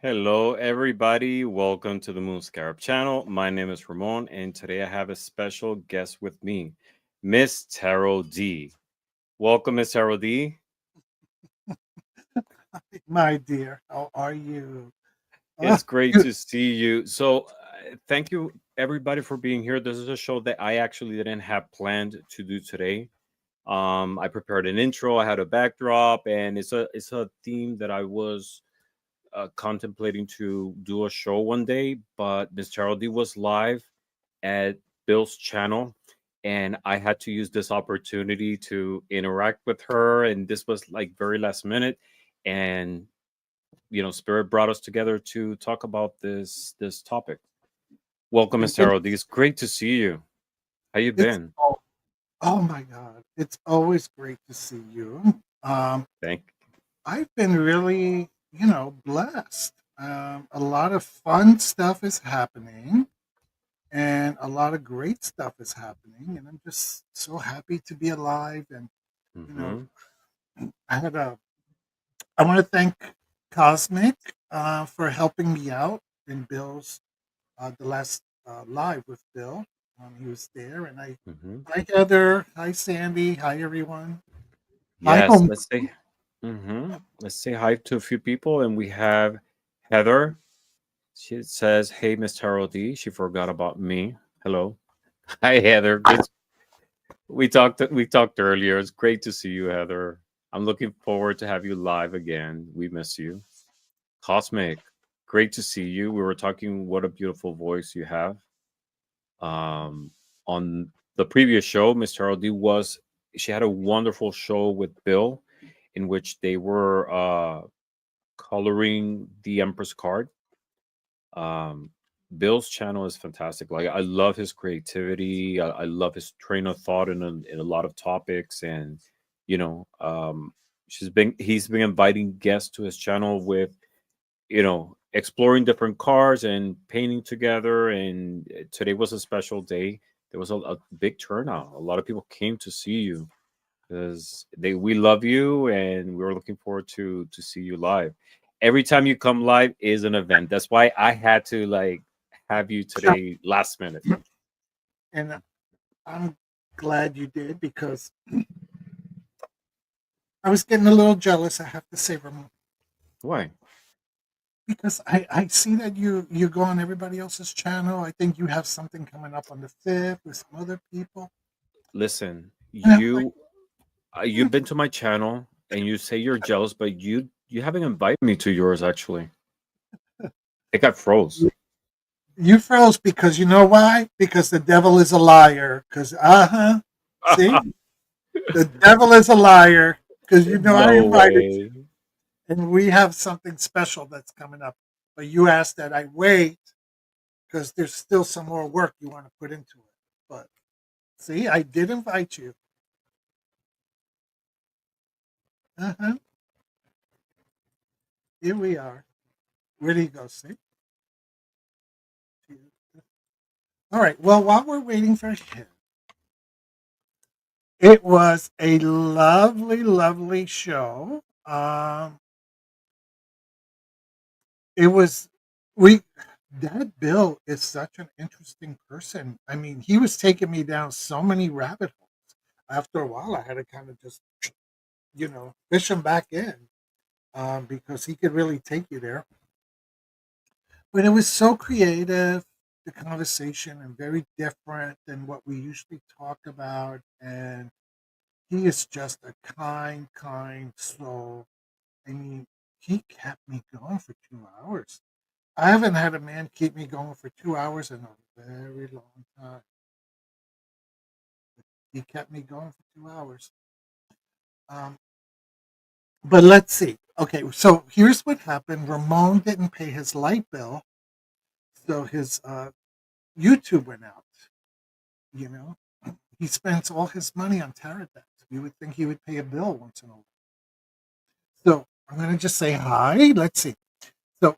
Hello, everybody. Welcome to the Moon Scarab channel. My name is Ramon, and today I have a special guest with me, Miss Tarot D. Welcome, Miss Tarot D. My dear, how are you? It's great You- to see you. Thank you, everybody, for being here. This is a show that I actually didn't have planned to do today. I prepared an intro, I had a backdrop, and it's a theme that I was contemplating to do a show one day, but Miss Charity was live at Bill's channel, and I had to use this opportunity to interact with her. And this was like very last minute, and Spirit brought us together to talk about this topic. Welcome, and Miss Charity. It's great to see you. How you it's been? oh my God, it's always great to see you. Thank. I've been really, blessed. A lot of fun stuff is happening, and a lot of great stuff is happening, and I'm just so happy to be alive. And you know, Mm-hmm. I had a. I want to thank Cosmic for helping me out in Bill's the last live with Bill. He was there, and Mm-hmm. hi Heather, hi Sandy, hi everyone, hi Yes. home. Let's say. Mm-hmm. Let's say hi to a few people, and we have Heather. She says, "Hey, Miss Harold D." She forgot about me. Hello, hi Heather. We talked earlier. It's great to see you, Heather. I'm looking forward to have you live again. We miss you, Cosmic. Great to see you. We were talking. What a beautiful voice you have. Um, on the previous show, Miss Harold D was. She had a wonderful show with Bill, in which they were coloring the Empress card. Um, Bill's channel is fantastic. Like I love his creativity. I love his train of thought in a lot of topics, and you know, um, he's been inviting guests to his channel with exploring different cars and painting together. And today was a special day. There was a big turnout. A lot of people came to see you because they we love you, and we're looking forward to see you live. Every time you come live is an event. That's why I had to like have you today last minute. And I'm glad you did because I was getting a little jealous. I have to say, Ramon, Why? because I see that you go on everybody else's channel. I think you have something coming up on the fifth with some other people, Listen, and I'm like, you've been to my channel and you say you're jealous, but you haven't invited me to yours actually. It got froze. you froze because you know why? Because the devil is a liar. Because see, the devil is a liar. Because I No invited way. you, and we have something special that's coming up. But you asked that I wait because there's still some more work you want to put into it. But see, I did invite you. Uh-huh. Here we are. Where do you go? See? All right. Well, while we're waiting for him, it was a lovely, lovely show. It was we that Bill is such an interesting person. I mean, he was taking me down so many rabbit holes. After a while, I had to kind of just, fish him back in because he could really take you there. But it was so creative, the conversation, and very different than what we usually talk about. And he is just a kind, kind soul. I mean, he kept me going for 2 hours. I haven't had a man keep me going for 2 hours in a very long time. He kept me going for 2 hours. Um, but let's see. Okay, so here's what happened. Ramon didn't pay his light bill, so his YouTube went out. You know, he spends all his money on tarot decks. You would think he would pay a bill once in a while. So I'm going to just say hi. Let's see. So,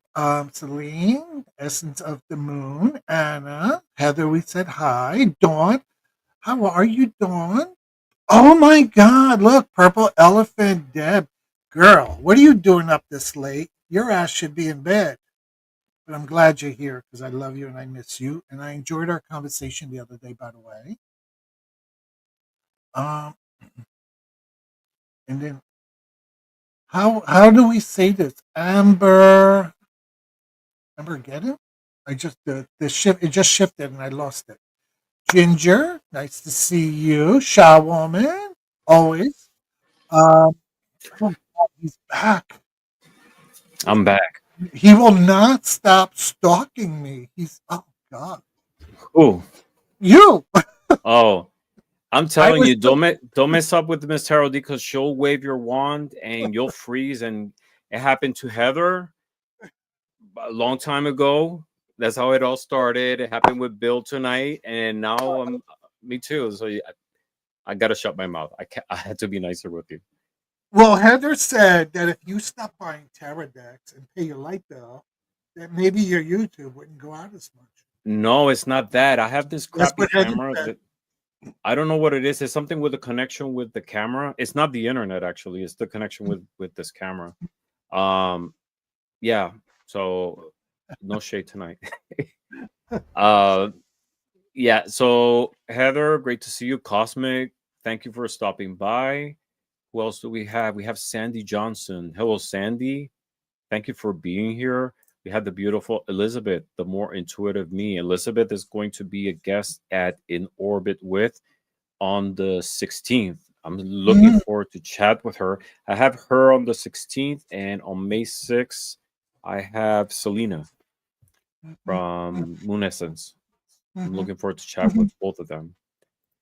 Celine, Essence of the Moon, Anna, Heather, we said hi. Dawn, how are you, Dawn? Oh my God, look, Purple Elephant, Deb. Girl, what are you doing up this late? Your ass should be in bed. but I'm glad you're here because I love you and I miss you. And I enjoyed our conversation the other day, by the way. Um, and then how do we say this? Amber, get it? I just the shift it just shifted and I lost it. Ginger, nice to see you. Shaw woman, always. Um, oh God, he's back. He's I'm back. he will not stop stalking me. He's oh God, Oh, you. oh, I'm I telling was you, don't mess up with Miss Tarot D because she'll wave your wand and you'll freeze. And it happened to Heather a long time ago. That's how it all started. It happened with Bill tonight, and now me too. So yeah, I gotta shut my mouth. I had to be nicer with you. well. Heather said that if you stop buying tarot decks and pay your light bill, that maybe your YouTube wouldn't go out as much. No, it's not that. I have this That's crappy what Heather camera said. that I don't know what it is. It's something with the connection with the camera. It's not the internet actually. It's the connection with this camera. Um, yeah. So no shade tonight. uh, yeah. So Heather, great to see you. Cosmic, thank you for stopping by. Who else do we have? We have Sandy Johnson. Hello, Sandy. Thank you for being here. We have the beautiful Elizabeth, the more intuitive me. Elizabeth is going to be a guest at In Orbit with on the 16th. I'm looking Mhm, forward to chat with her. I have her on the 16th, and on May 6th, I have Selena mhm, from Moon Essence. I'm mhm, looking forward to chat with mhm. both of them.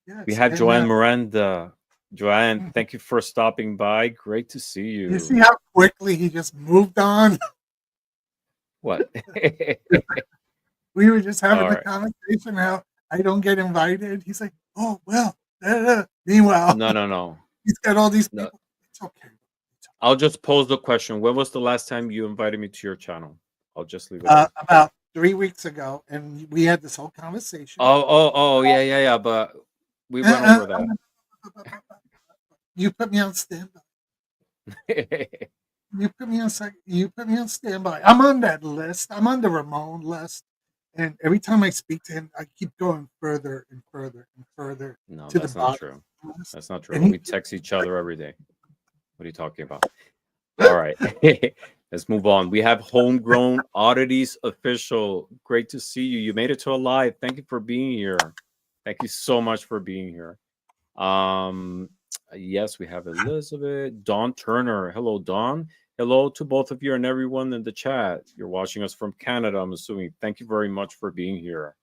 We Yes, have and Joanne Miranda. Joanne, mhm. thank you for stopping by. Great to see You see you. how quickly he just moved on. What? We were just having All a right. conversation how I don't get invited. He's like, "Oh well." Meanwhile, No, no, no. he's got all these No. people. It's okay. I'll just pose the question. When was the last time you invited me to your channel? I'll just leave it there. About 3 weeks ago, and we had this whole conversation. Oh, yeah, yeah, yeah. But we went Uh, over uh, that. you put me on standby. You put me on standby. I'm on that list. I'm on the Ramon list. And every time I speak to him, I keep going further and further and further No, to the that's not bottom true. of the list. That's not true. And he We text each other every day. What are you talking about? All right. Let's move on. We have Homegrown Oddities Official. Great to see you. You made it to a live. Thank you for being here. Thank you so much for being here. Um, yes, we have Elizabeth, Dawn Turner. Hello, Dawn. Hello to both of you and everyone in the chat. You're watching us from Canada, I'm assuming. Thank you very much for being here.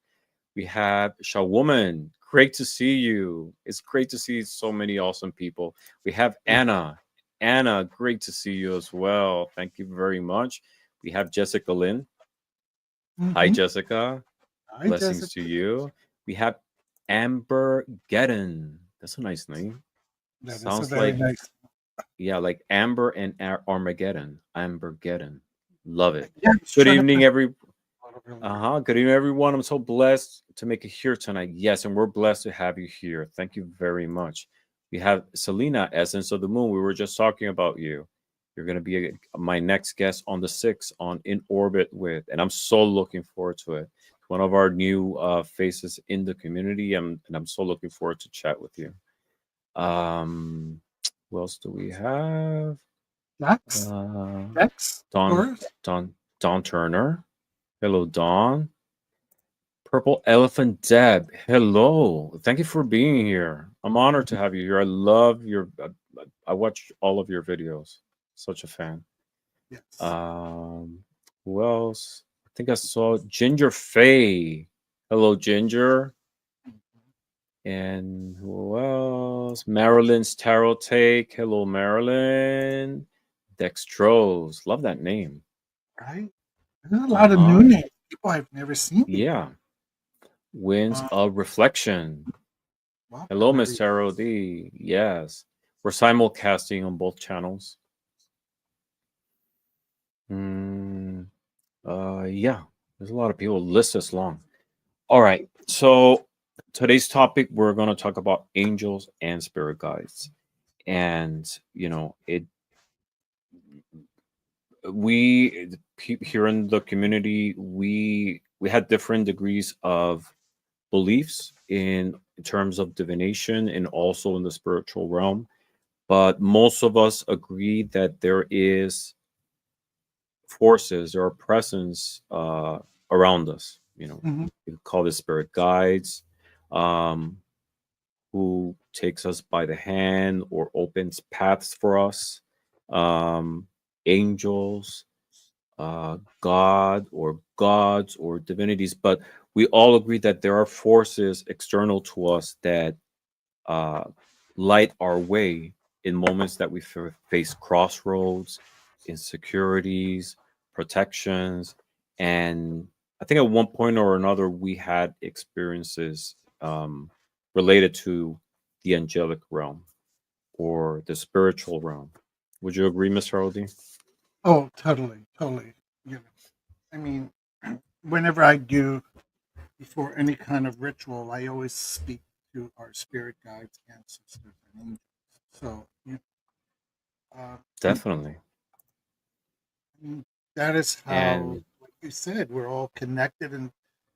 We have Shawoman. Great to see you. It's great to see so many awesome people. We have Anna. Anna, great to see you as well. Thank you very much. We have Jessica Lynn. Hi, mm-hmm. Jessica. Hi, Blessings to Jessica. you. We have Amber Geddon. That's a nice name. That is a Sounds very like, nice. yeah, like Amber and Armageddon. Ambergeddon. Love it. Yeah, I was Good trying to evening, pronounce every it earlier. uh-huh. Good evening, everyone. I'm so blessed to make it here tonight. Yes, and we're blessed to have you here. Thank you very much. We have Selena, Essence of the Moon. We were just talking about you. You're going to be my next guest on the 6th on In Orbit with, and I'm so looking forward to it. One of our new faces in the community, and I'm so looking forward to chat with you. Um, who else do we have? Dex? Uh, Dex? Don, Doris? Don Turner. Hello, Don. Purple Elephant Deb, hello. Thank you for being here. I'm honored to have you here. I love your. I watch all of your videos. Such a fan. Yes. Um, who else? I think I saw Ginger Faye. Hello, Ginger. And who else? Marilyn's Tarot Take. Hello, Marilyn. Dextrose. Love that name. Right? There's a Uh lot of new huh. names, people I've never seen Yeah. before. Winds Uh, of Reflection. Hello, welcome, Miss everybody. Tarot D. Yes. We're simulcasting on both channels. Mm, yeah. There's a lot of people. List is long. All right. So today's topic, we're going to talk about angels and spirit guides. And, we here in the community, we had different degrees of beliefs in terms of divination and also in the spiritual realm. But most of us agree that there is forces or presence around us. You know, Hmm. you could call this spirit guides, um, who takes us by the hand or opens paths for us. Um, Angels, God or gods or divinities, but we all agree that there are forces external to us that uh, light our way in moments that we face crossroads, insecurities, protections, and I think at one point or another we had experiences related to the angelic realm or the spiritual realm. Would you agree, Mr. Aldi? Oh, totally, totally. You know, I mean, whenever I do before any kind of ritual, I always speak to our spirit guides, ancestors, and angels. So uh, Definitely. mm, that is how, And like you said, we're all connected, and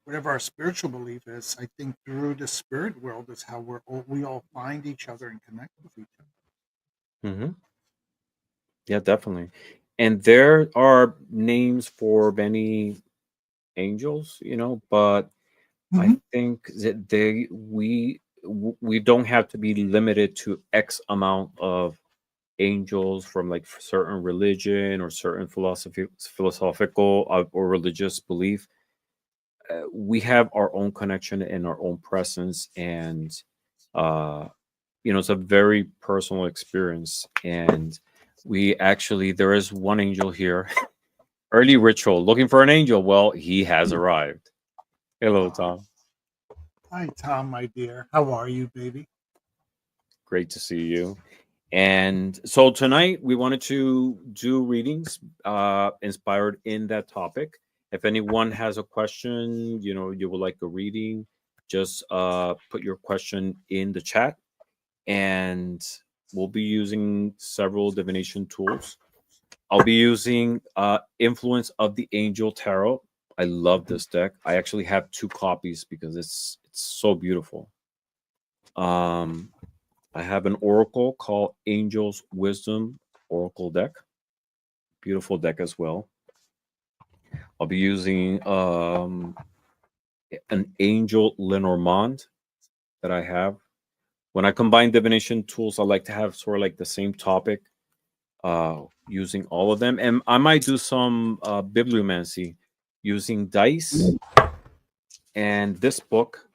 whatever our spiritual belief is, I think through the spirit world is how we all find each other and connect with each mhm, yeah, definitely. And there are names for many angels, but other. I Hmm. think that we don't have to be limited to X amount of angels from like certain religion or certain philosophical or religious belief. We have our own connection and our own presence, and uh, it's a very personal experience. And we actually there is one angel here. Early ritual, looking for an angel. Well, he has arrived. Hello, Aw. Tom. Hi, Tom, my dear. How are you, baby? Great to see you. And so tonight we wanted to do readings inspired in that topic. If anyone has a question, you would like a reading, just put your question in the chat, and we'll be using several divination tools. I'll be using Influence of the Angel Tarot. I love this deck. I actually have two copies because it's so beautiful. Um, I have an oracle called Angel's Wisdom Oracle deck. Beautiful deck as well. I'll be using an Angel Lenormand that I have. When I combine divination tools, I like to have sort of like the same topic, using all of them. And I might do some bibliomancy using dice. And this book,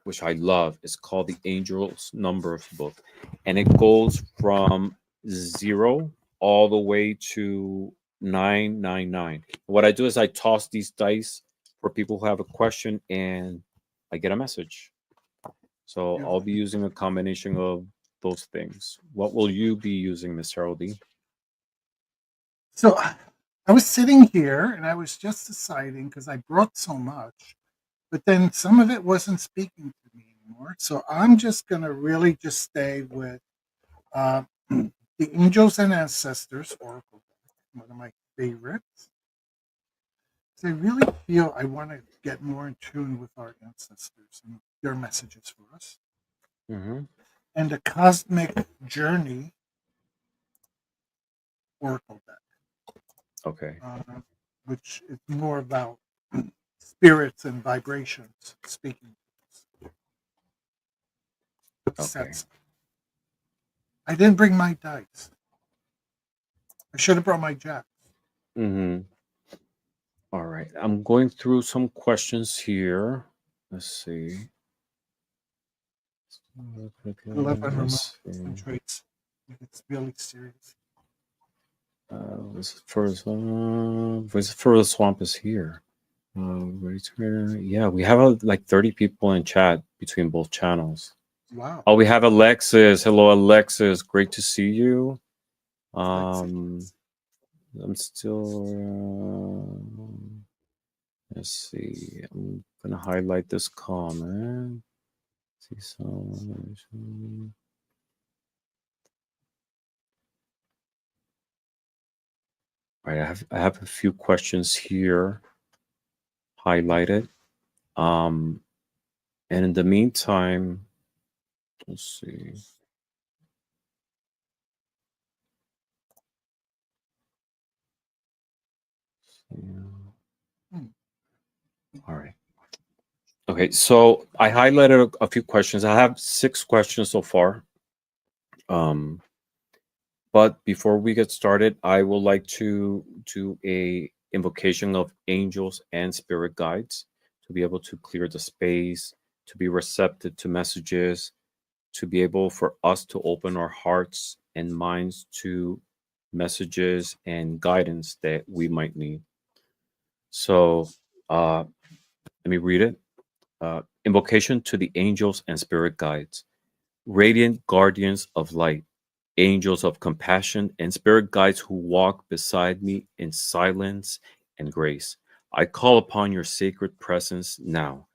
which I love, is called the Angel's Numbers book. And it goes from zero all the way to 999. What I do is I toss these dice for people who have a question and I get a message. So I'll be Beautiful. using a combination of those things. What will you be using, Mr. LD? So I was sitting here and I was just deciding because I brought so much, but then some of it wasn't speaking to me anymore. So I'm just going to really just stay with uh, the Angels and Ancestors Oracle deck, one of my favorites. So I really feel I want to get more in tune with our ancestors and their messages for us. Mm-hmm. And the Cosmic Journey Oracle deck, Okay. uh, which is more about spirits and vibrations speaking to us. Okay. Sets. I didn't bring my dice. I should have brought my jacks. Mm-hmm. All right. I'm going through some questions here. Let's see. I love when Ramon Let's see. concentrates. It's really serious. This first swamp is here. Yeah, we have like 30 people in chat between both channels. Wow. Oh, we have Alexis. Hello, Alexis. Great to see you. Lexi. Um, I'm still. Let's see. I'm gonna highlight this comment. See some. All right, I have a few questions here highlighted. Um, and in the meantime, let's see. Yeah. Hmm. All right. Okay, so I highlighted a few questions. I have 6 questions so far. Um, but before we get started, I would like to do a invocation of angels and spirit guides to be able to clear the space, to be receptive to messages, to be able for us to open our hearts and minds to messages and guidance that we might need. So, let me read it. Invocation to the angels and spirit guides, radiant guardians of light, angels of compassion, and spirit guides who walk beside me in silence and grace. I call upon your sacred presence now.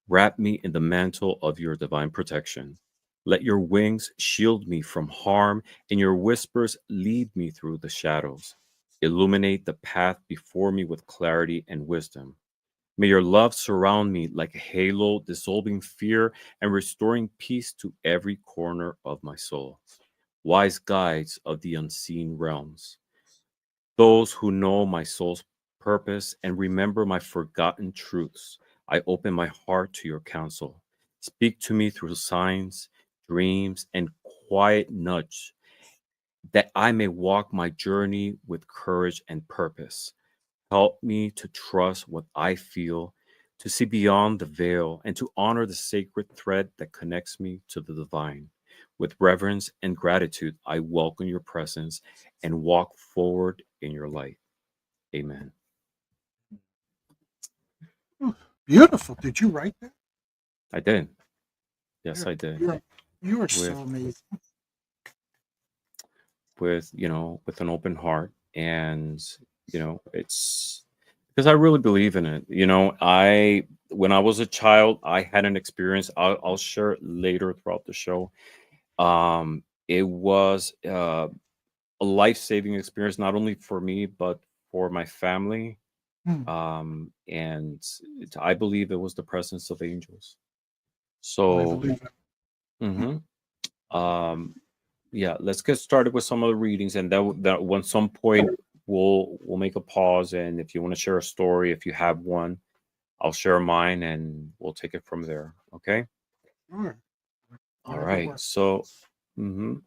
Wrap me in the mantle of your divine protection. Let your wings shield me from harm, and your whispers lead me through the shadows. Illuminate the path before me with clarity and wisdom. May your love surround me like a halo, dissolving fear and restoring peace to every corner of my soul. Wise guides of the unseen realms, those who know my soul's purpose and remember my forgotten truths, I open my heart to your counsel. Speak to me through signs, dreams, and quiet nudge, that I may walk my journey with courage and purpose. Help me to trust what I feel, to see beyond the veil, and to honor the sacred thread that connects me to the divine. With reverence and gratitude, I welcome your presence and walk forward in your light. Amen. Ooh, beautiful. Did you write that? I did. Yes, You're I did. you're you are so With amazing. with an open heart, and it's because I really believe in it. I when I was a child, I had an experience. I'll share it later throughout the show. It was a life-saving experience, not only for me but for my family. Hmm. And I believe it was the presence of angels. I So, believe it. Hmm. mhm. um, yeah, let's get started with some of the readings, and that when some point we'll make a pause, and if you want to share a story, if you have one, I'll share mine, and we'll take it from there. Okay. Sure. All Whatever right. works. Mhm.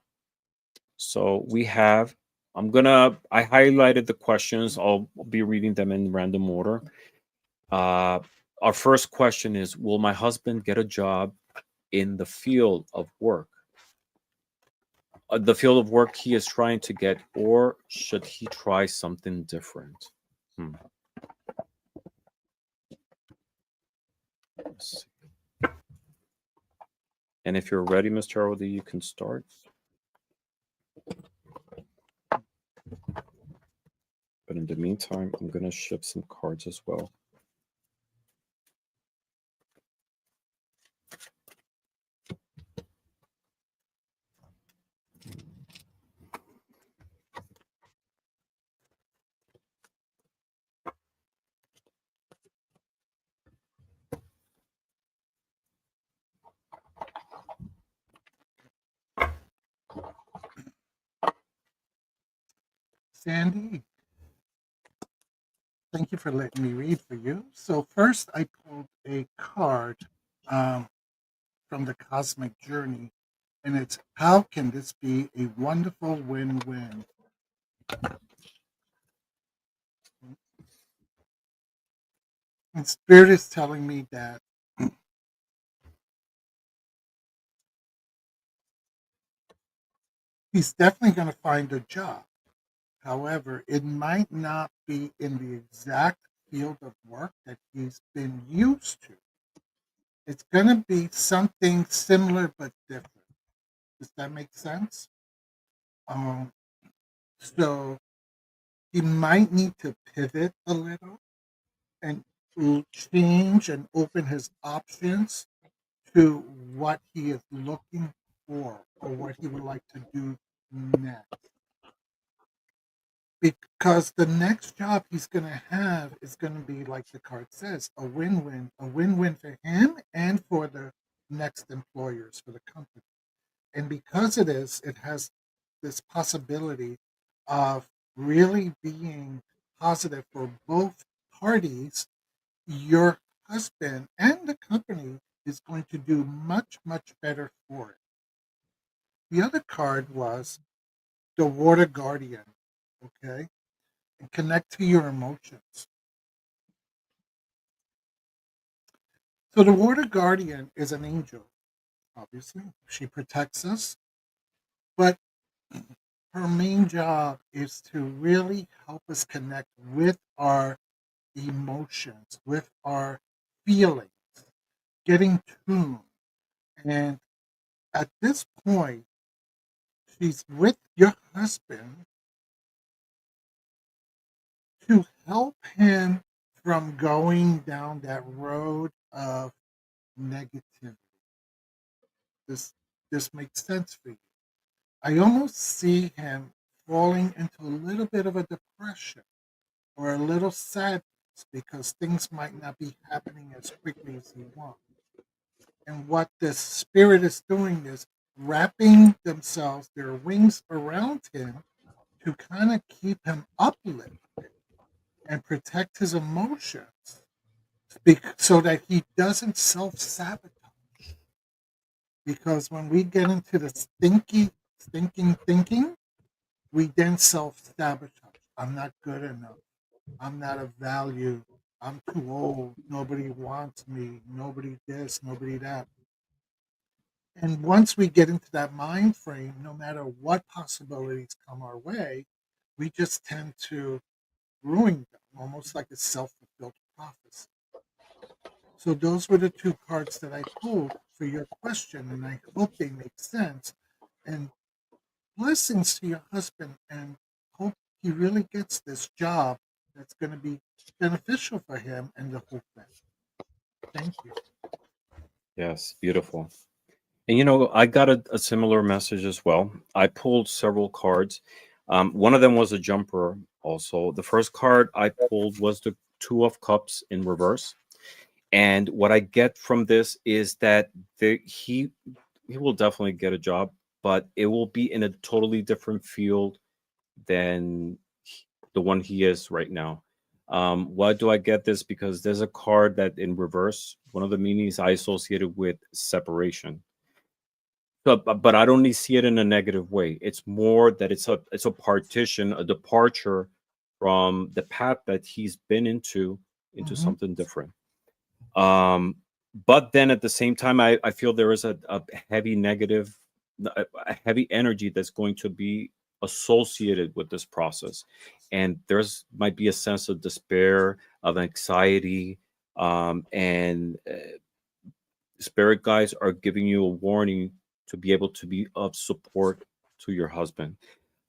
So we have. I highlighted the questions. I'll be reading them in random order. Uh, our first question is: will my husband get a job in the field of work? The field of work he is trying to get, or should he try something different? Hmm. Let's see. And if you're ready, Mr. Harody, you can start. But in the meantime, I'm going to ship some cards as well. Sandy, thank you for letting me read for you. So first, I pulled a card um, from the Cosmic Journey, and it's how can this be a wonderful win-win? And Spirit is telling me that he's definitely going to find a job. However, it might not be in the exact field of work that he's been used to. It's going to be something similar but different. Does that make sense? Um, so he might need to pivot a little and change and open his options to what he is looking for or what he would like to do next. because the next job he's going to have is going to be, like the card says, a win-win for him and for the next employers for the company. And because it has this possibility of really being positive for both parties. Your husband and the company is going to do much, much better for it. The other card was the Water Guardian, okay? And connect to your emotions. So the Water Guardian is an angel, obviously. She protects us, but her main job is to really help us connect with our emotions, with our feelings, getting tuned. And at this point, she's with your husband to help him from going down that road of negativity. This this makes sense for you. I almost see him falling into a little bit of a depression or a little sadness because things might not be happening as quickly as he wants. And what this spirit is doing is wrapping themselves, their wings around him to kind of keep him uplifted and protect his emotions so that he doesn't self sabotage. Because when we get into the stinking thinking, we then self sabotage. I'm not good enough. I'm not of value. I'm too old. Nobody wants me. Nobody this, nobody that. And once we get into that mind frame, no matter what possibilities come our way, we just tend to ruin them, almost like a self fulfilled prophecy. So those were the two cards that I pulled for your question, and I hope they make sense. And blessings to your husband, and hope he really gets this job that's going to be beneficial for him and the whole family. Thank you. Yes, beautiful. And I got a similar message as well. I pulled several cards. One of them was a jumper also. The first card I pulled was the Two of Cups in reverse. And what I get from this is that he will definitely get a job, but it will be in a totally different field than the one he is right now. Why do I get this? Because there's a card that in reverse, one of the meanings I associated with separation. But I don't need see it in a negative way. It's more that it's a partition, a departure from the path that he's been into Mm-hmm. something different. Um, but then at the same time, I feel there is a heavy negative, a heavy energy that's going to be associated with this process, and there's might be a sense of despair, of anxiety, and spirit guides are giving you a warning to be able to be of support to your husband.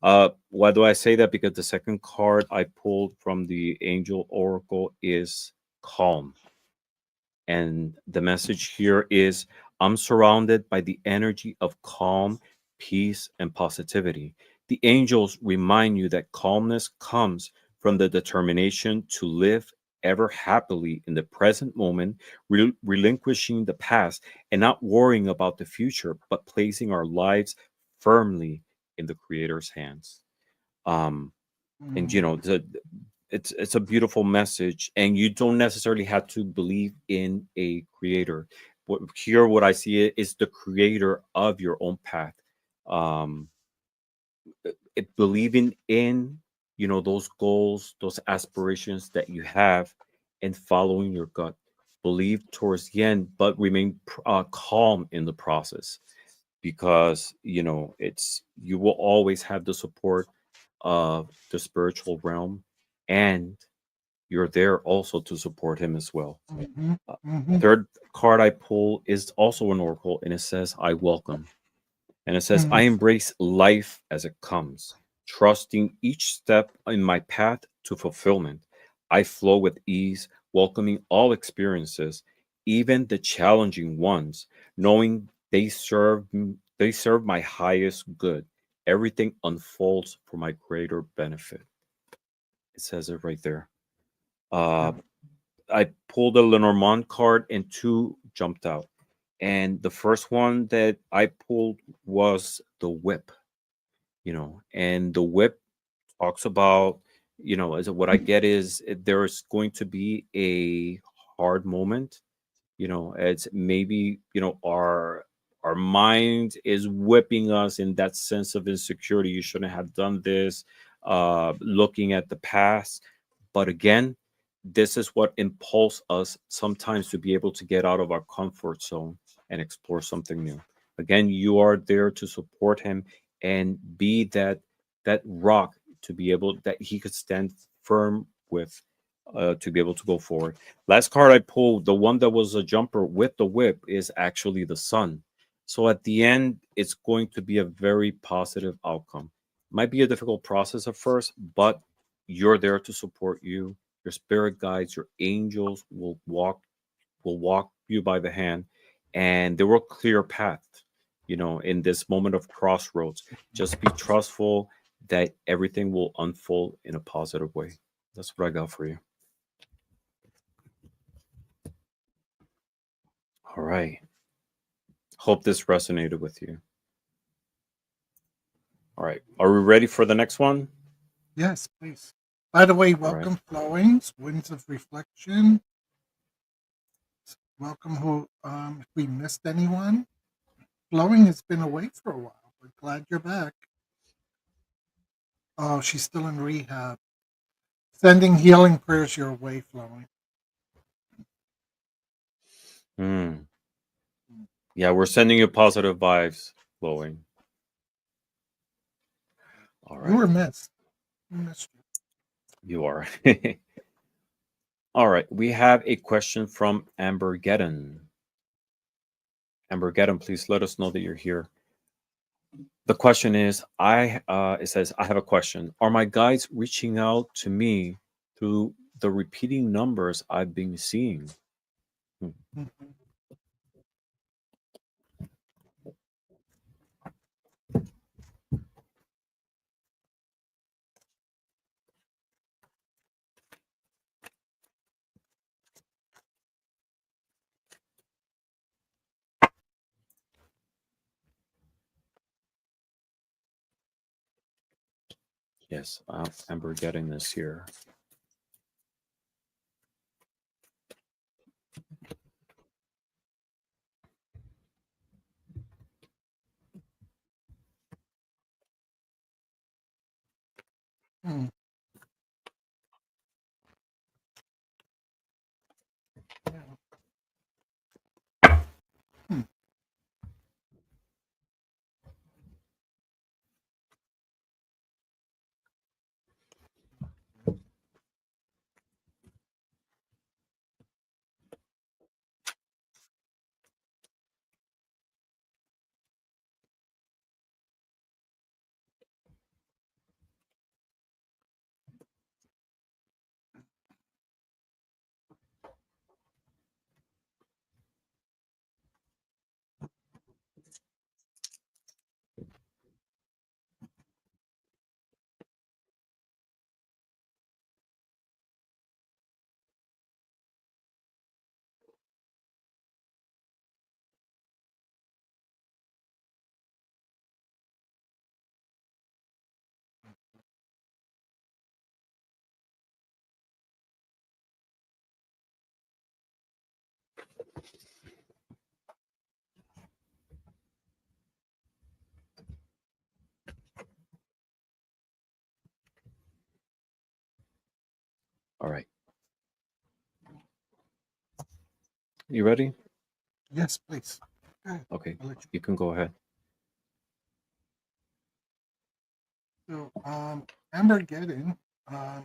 Why do I say that? Because the second card I pulled from the Angel Oracle is calm. And the message here is I'm surrounded by the energy of calm, peace, and positivity. The angels remind you that calmness comes from the determination to live ever happily in the present moment, relinquishing the past and not worrying about the future, but placing our lives firmly in the Creator's hands. Um, and Mm-hmm. it's a beautiful message, and you don't necessarily have to believe in a creator. What I see is the creator of your own path. um Believing in those goals, those aspirations that you have, and following your gut. Believe towards the end, but remain calm in the process, because it's you will always have the support of the spiritual realm, and you're there also to support him as well. Mm-hmm. Uh, Mm-hmm. Third card I pull is also an oracle, and it says, I welcome. And it says, Mm-hmm. I embrace life as it comes, trusting each step in my path to fulfillment. I flow with ease, welcoming all experiences, even the challenging ones, knowing they serve my highest good. Everything unfolds for my greater benefit. It says it right there. Uh, Yeah. I pulled a Lenormand card and two jumped out. And the first one that I pulled was the whip, and the whip talks about, as what I get is there's going to be a hard moment. It's maybe, our mind is whipping us in that sense of insecurity. You shouldn't have done this, looking at the past. But again, this is what impulse us sometimes to be able to get out of our comfort zone and explore something new. Again, you are there to support him and be that rock to be able that he could stand firm with, to be able to go forward. Last card I pulled, the one that was a jumper with the whip, is actually the sun. So at the end, it's going to be a very positive outcome. Might be a difficult process at first, but you're there to support you. Your spirit guides, your angels will walk you by the hand, and there will clear a path. In this moment of crossroads, just be trustful that everything will unfold in a positive way. That's what I got for you. All right. Hope this resonated with you. All right. Are we ready for the next one? Yes, please. By the way, All right. welcome Flowings, Winds of Reflection. Welcome who if we missed anyone. Flowing has been away for a while. We're glad you're back. Oh, she's still in rehab. Sending healing prayers your way, Flowing. Hmm. Yeah, we're sending you positive vibes, flowing. All You right. were missed. We missed you. You are. All right. We have a question from Amber Geddon. Amber Geddon, please let us know that you're here. The question is, it says, I have a question. Are my guides reaching out to me through the repeating numbers I've been seeing? Hmm. Mhm. Yes, Amber Geddon is here. Hmm. Yeah. Hmm. All right. You ready? Yes, please. Go ahead. Okay. I'll let you. You can go ahead. So, Amber Geddon, I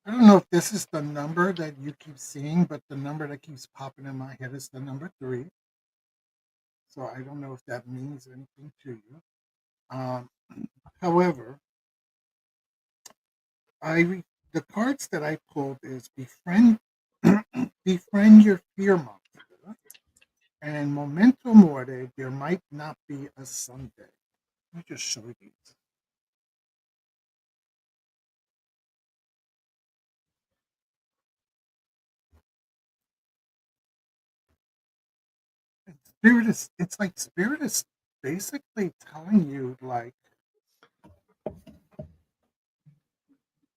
don't know if this is the number that you keep seeing, but the number that keeps popping in my head is the number three. So I don't know if that means anything to you. Um, however, the cards that I pulled is befriend, befriend your fear monster, and memento mori. There might not be a Sunday. Let me just show you these. Spirit is, it's like spirit is basically telling you, like,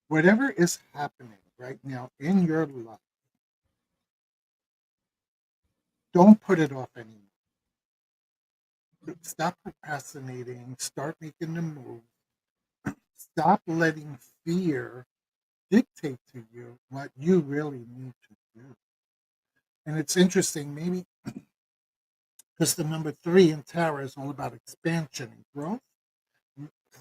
whatever is happening right now in your life, don't put it off anymore. Stop procrastinating, start making the move. Stop letting fear dictate to you what you really need to do. And it's interesting, maybe because the number three in tarot is all about expansion and growth.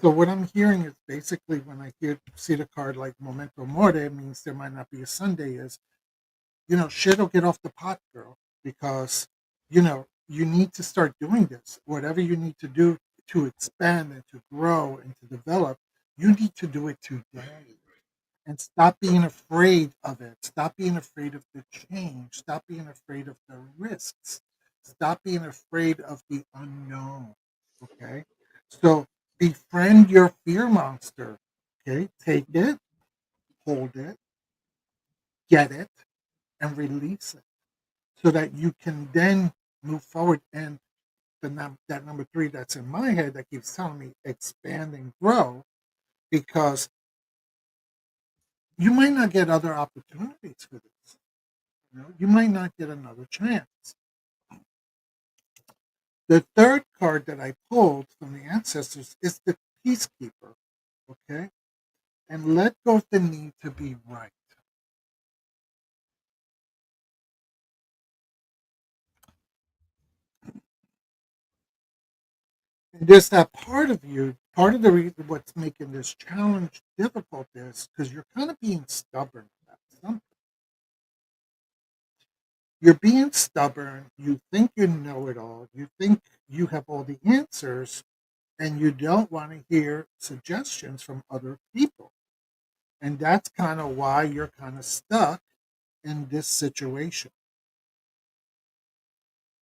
So what I'm hearing is basically, when I see the card like Memento Mori, it means there might not be a Sunday. Is, shit will get off the pot, girl, because you need to start doing this. Whatever you need to do to expand and to grow and to develop, you need to do it today. And stop being afraid of it. Stop being afraid of the change. Stop being afraid of the risks. Stop being afraid of the unknown. Okay. So befriend your fear monster. Okay. Take it, hold it, get it, and release it so that you can then move forward. And that number three that's in my head that keeps telling me expand and grow, because you might not get other opportunities for this. You might not get another chance. The third card that I pulled from the ancestors is the Peacekeeper. Okay. And let go of the need to be right. And there's that part of you, part of the reason what's making this challenge difficult is because you're kind of being stubborn about something. You're being stubborn. You think you know it all. You think you have all the answers, and you don't want to hear suggestions from other people. And that's kind of why you're kind of stuck in this situation,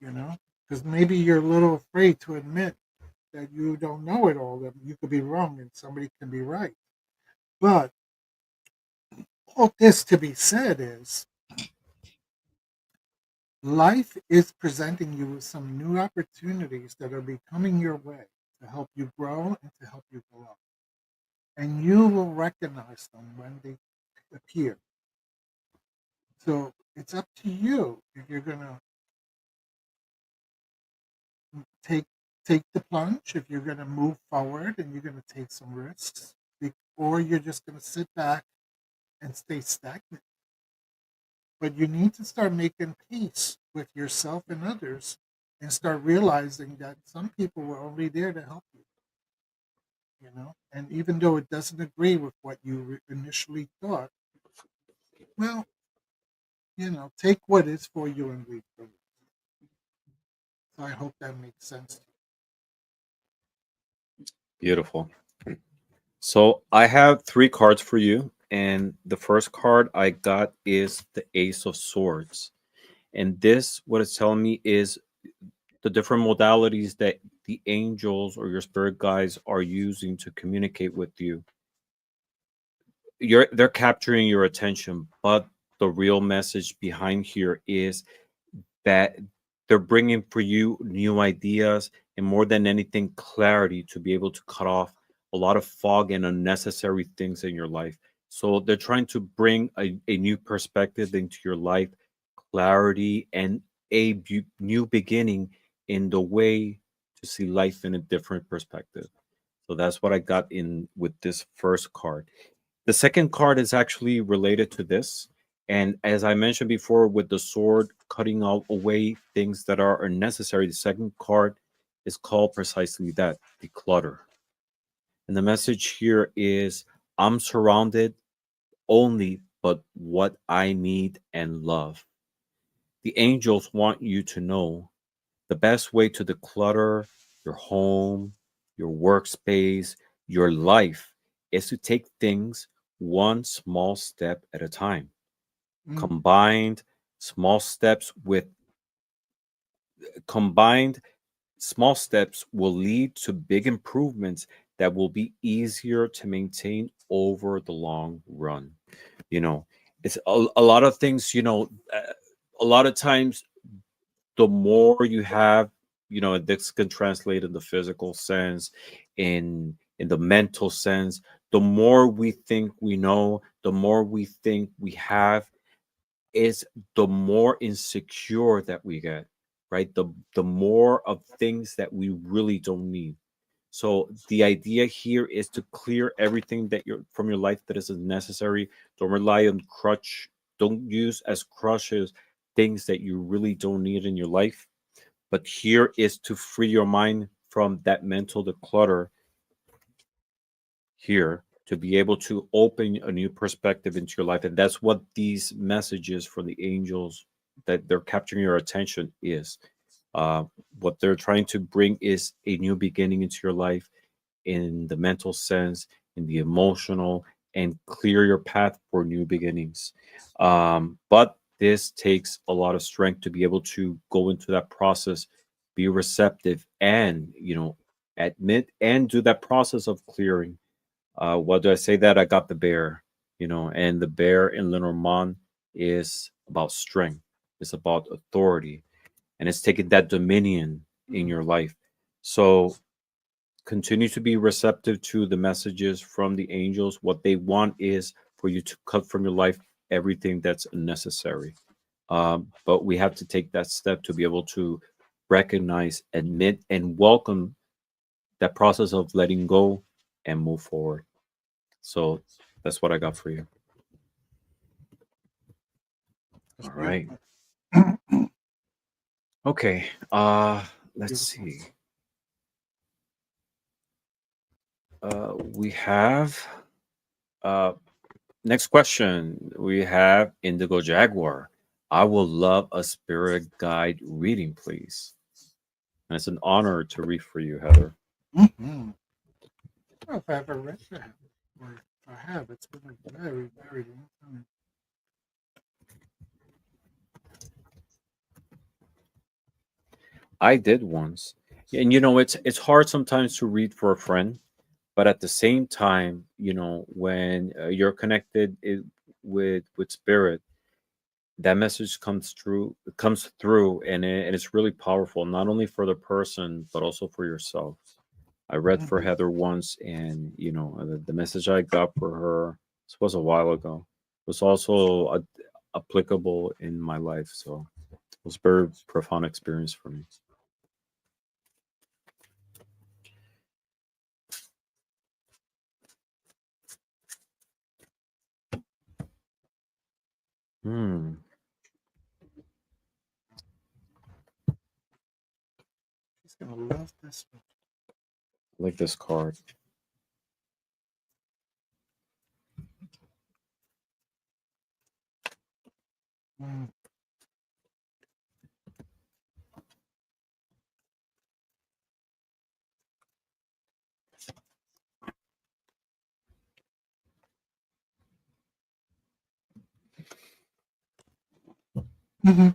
you know? Because maybe you're a little afraid to admit that you don't know it all, that you could be wrong and somebody can be right. But all this to be said is, life is presenting you with some new opportunities that are becoming your way to help you grow and to help you grow. And you will recognize them when they appear. So it's up to you if you're going to take take the plunge, if you're going to move forward and you're going to take some risks, or you're just going to sit back and stay stagnant. But you need to start making peace with yourself and others, and start realizing that some people were only there to help you. And even though it doesn't agree with what you initially thought, well, take what is for you and leave for you. So I hope that makes sense. Beautiful. So I have three cards for you, and the first card I got is the Ace of Swords. And this, what it's telling me, is the different modalities that the angels or your spirit guides are using to communicate with you. They're capturing your attention, but the real message behind here is that they're bringing for you new ideas, and more than anything, clarity to be able to cut off a lot of fog and unnecessary things in your life. So they're trying to bring a new perspective into your life, clarity, and new beginning in the way to see life in a different perspective. So that's what I got in with this first card. The second card is actually related to this. And as I mentioned before, with the sword cutting all away things that are unnecessary, the second card is called precisely that, declutter. And the message here is, I'm surrounded only but what I need and love. The angels want you to know the best way to declutter your home, your workspace, your life is to take things one small step at a time. Mm, Combined small steps with combined small steps will lead to big improvements that will be easier to maintain over the long run. You know, it's a lot of things, a lot of times the more you have this can translate in the physical sense, in the mental sense. The more we think we know, the more we think we have, is the more insecure that we get, right? The more of things that we really don't need. So the idea here is to clear everything that you're from your life that isn't necessary. Don't rely on crutch. Don't use as crutches things that you really don't need in your life. But here is to free your mind from that mental declutter here, to be able to open a new perspective into your life. And that's what these messages for the angels that they're capturing your attention is. Uh, what they're trying to bring is a new beginning into your life, in the mental sense, in the emotional, and clear your path for new beginnings. But this takes a lot of strength to be able to go into that process, be receptive, and admit and do that process of clearing. What do I say that I got the bear, and the bear in Lenormand is about strength, it's about authority, and it's taking that dominion in your life. So continue to be receptive to the messages from the angels. What they want is for you to cut from your life everything that's unnecessary. But we have to take that step to be able to recognize, admit, and welcome that process of letting go and move forward. So that's what I got for you. That's All right. beautiful. Okay. Let's Beautiful. see. We have uh next question. We have Indigo Jaguar. I will love a spirit guide reading, please. And it's an honor to read for you, Heather. Mm-hmm. Well, if I ever read that, or if I have, it's been a very, very long time. I did once. And it's hard sometimes to read for a friend, but at the same time, when you're connected with spirit, that message comes through, and it's really powerful, not only for the person but also for yourself. I read for Mm-hmm. Heather once, and the message I got for her, this was a while ago, was also applicable in my life. So it was a very profound experience for me. Hmm. She's gonna love this one. I like this card. Mm. Mm-hmm.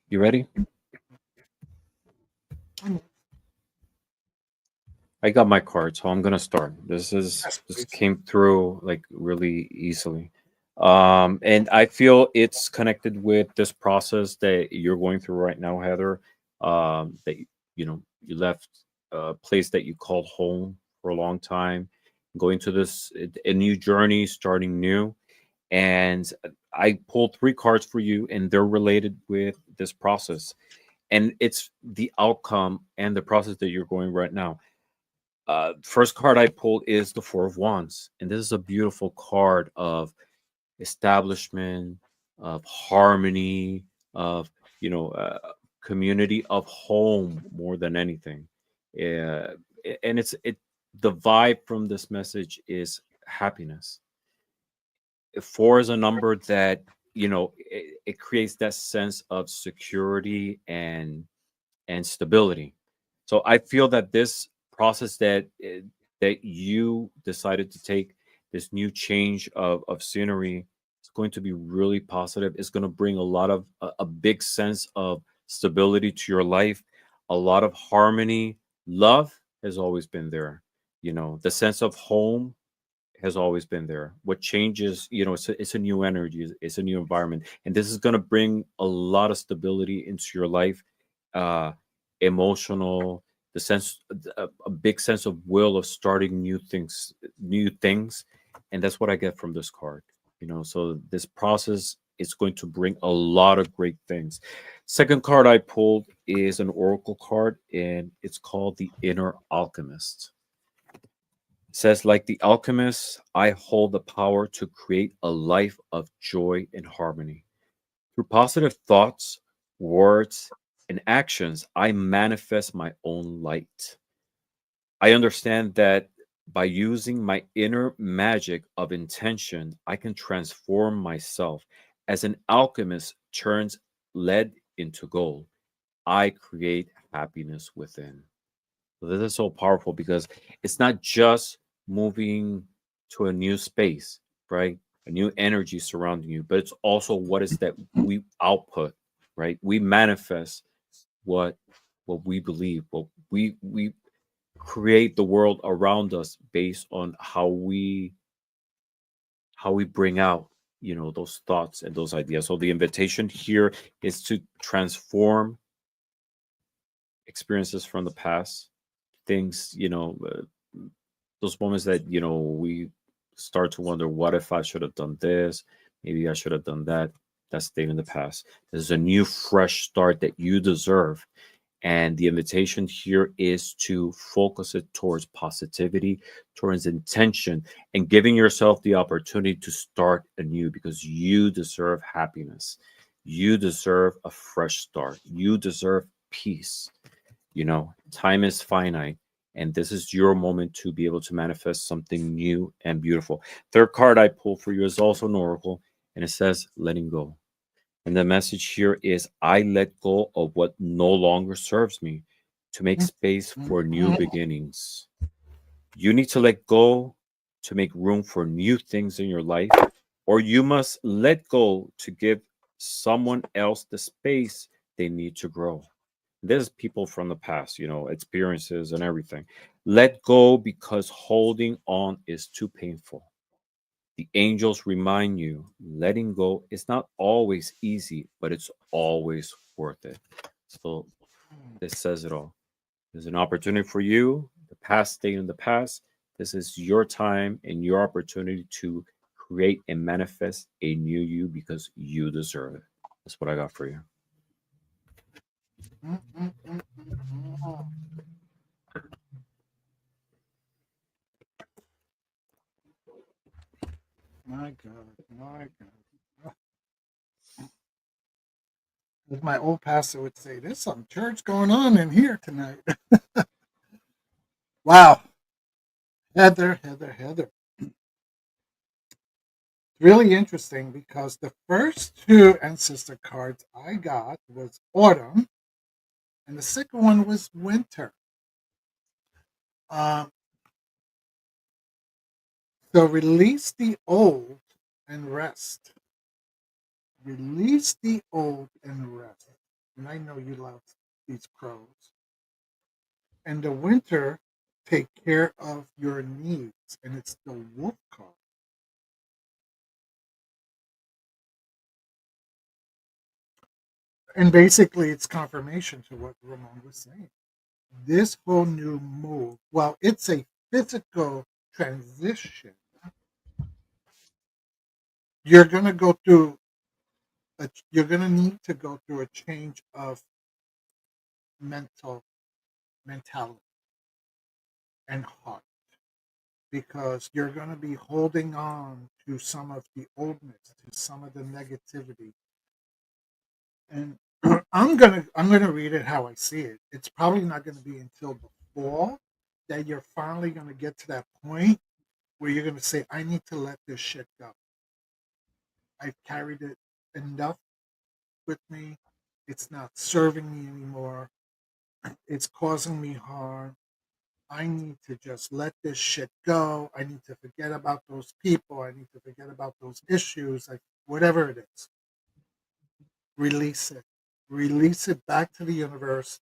You ready? Mm. I got my card, so I'm gonna start. This is Yes, this please. came through like really easily. And I feel it's connected with this process that you're going through right now, Heather. That you left a place that you called home for a long time, going to this a new journey, starting new. And I pulled three cards for you, and they're related with this process, and it's the outcome and the process that you're going right now. First card I pulled is the Four of Wands, and this is a beautiful card of establishment, of harmony, of community, of home more than anything. Yeah, and it the vibe from this message is happiness. Four is a number that it creates that sense of security and stability. So I feel that this process that you decided to take, this new change of scenery, is going to be really positive. It's going to bring a lot of a big sense of stability to your life, a lot of harmony. Love has always been there. The sense of home has always been there. What changes, it's a new energy, it's a new environment, and this is going to bring a lot of stability into your life. uh, emotional, the sense, a big sense of will of starting new things, and that's what I get from this card. So this process is going to bring a lot of great things. Second card I pulled is an oracle card, and it's called the Inner Alchemist. It says, like the alchemist, I hold the power to create a life of joy and harmony. Through positive thoughts, words, and actions, I manifest my own light. I understand that by using my inner magic of intention, I can transform myself. As an alchemist turns lead into gold, I create happiness within. So this is so powerful because it's not just moving to a new space, right? A new energy surrounding you, but it's also what is that we output, right? We manifest what what we believe, what we create the world around us based on how we bring out, those thoughts and those ideas. So the invitation here is to transform experiences from the past, things, those moments that we start to wonder, what if I should have done this, maybe I should have done that. That's stayed in the past. There's a new fresh start that you deserve, and the invitation here is to focus it towards positivity, towards intention, and giving yourself the opportunity to start anew, because you deserve happiness, you deserve a fresh start, you deserve peace. Time is finite, and this is your moment to be able to manifest something new and beautiful. Third card I pull for you is also an oracle, and it says letting go. And the message here is, I let go of what no longer serves me to make space for new beginnings. You need to let go to make room for new things in your life, or you must let go to give someone else the space they need to grow. There's people from the past, experiences and everything. Let go because holding on is too painful. The angels remind you, letting go is not always easy, but it's always worth it. So this says it all. There's an opportunity for you. The past stay in the past. This is your time and your opportunity to create and manifest a new you, because you deserve it. That's what I got for you. Mm, mm, mm, mm, mm. My God, my God. As my old pastor would say, there's some church going on in here tonight. Wow. Heather, Heather, Heather. Really interesting because the first two ancestor cards I got was autumn, and the second one was winter. Um, so release the old and rest. Release the old and rest. And I know you love these crows. And the winter, take care of your needs. And it's the wolf card. And basically, it's confirmation to what Ramon was saying. This whole new move, well, it's a physical transition. You're going to go through, you're going to need to go through a change of mental mentality and heart, because you're going to be holding on to some of the oldness, to some of the negativity. And I'm gonna read it how I see it. It's probably not going to be until the fall that you're finally going to get to that point where you're going to say, I need to let this shit go. I've carried it enough with me. It's not serving me anymore. It's causing me harm. I need to just let this shit go. I need to forget about those people. I need to forget about those issues, like whatever it is. Release it. Release it back to the universe.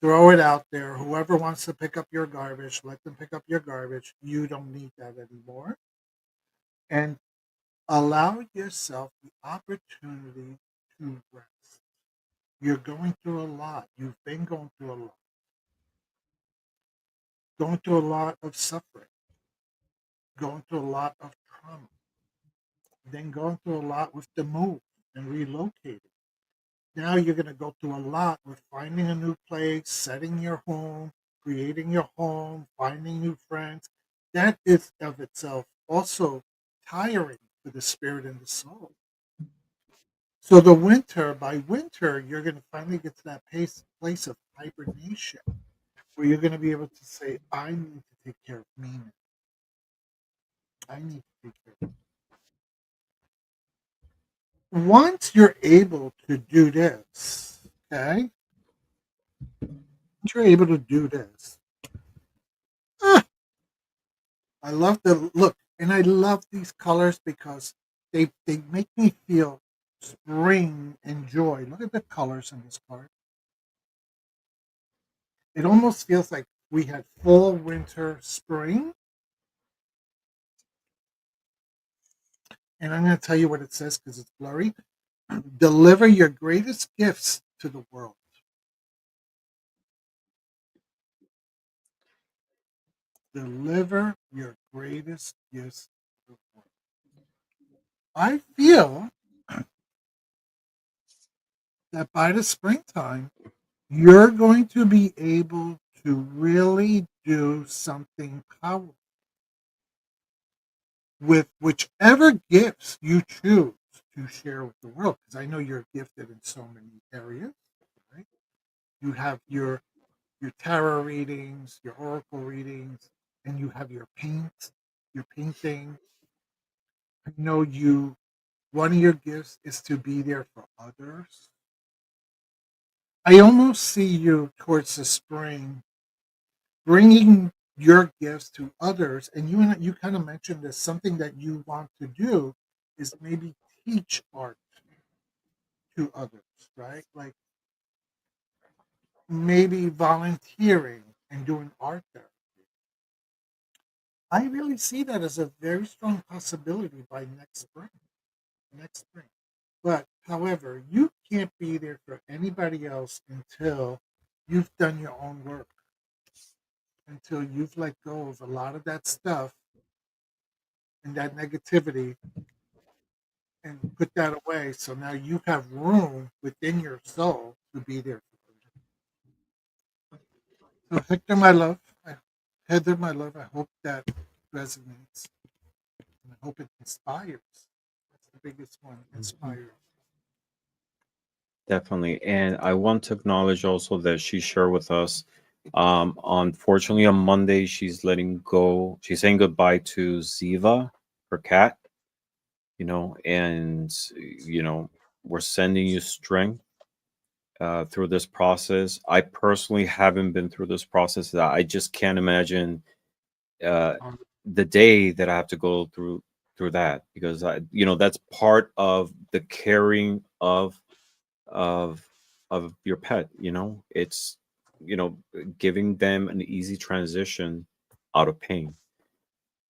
Throw it out there. Whoever wants to pick up your garbage, let them pick up your garbage. You don't need that anymore. And allow yourself the opportunity to rest. You're going through a lot. You've been going through a lot of suffering, going through a lot of trauma, then going through a lot with the move and relocating. Now you're going to go through a lot with finding a new place, setting your home, creating your home, finding new friends. That is of itself also tiring for the spirit and the soul. So by winter, you're going to finally get to that place of hibernation where you're going to be able to say, I need to take care of me now. I need to take care of me. Once you're able to do this, okay, once you're able to do this, ah, I love the look, and I love these colors because they make me feel spring and joy. Look at the colors in this card. It almost feels like we had fall, winter, spring. And I'm going to tell you what it says because it's blurry. Deliver your greatest gifts to the world. Deliver your greatest gifts to the world. I feel that by the springtime, you're going to be able to really do something powerful with whichever gifts you choose to share with the world. Because I know you're gifted in so many areas, right? You have your tarot readings, your oracle readings, and you have your painting. I know you. One of your gifts is to be there for others. I almost see you towards the spring bringing your gifts to others, and you kind of mentioned this. Something that you want to do is maybe teach art to others, right? Like maybe volunteering and doing art there. I really see that as a very strong possibility by next spring. Next spring. But however, you can't be there for anybody else until you've done your own work, until you've let go of a lot of that stuff and that negativity and put that away. So now you have room within your soul to be there for them. So Hector, my love, Heather, my love, I hope that resonates. And I hope it inspires. That's the biggest one. Mhm. Inspires. Definitely. And I want to acknowledge also that she shared with us. Unfortunately, on Monday, she's letting go. She's saying goodbye to Ziva, her cat, and, you know, we're sending you strength through this process. I personally haven't been through this process. I just can't imagine uh, Um, the day that I have to go through that because that's part of the caring of of your pet. It's you know giving them an easy transition out of pain.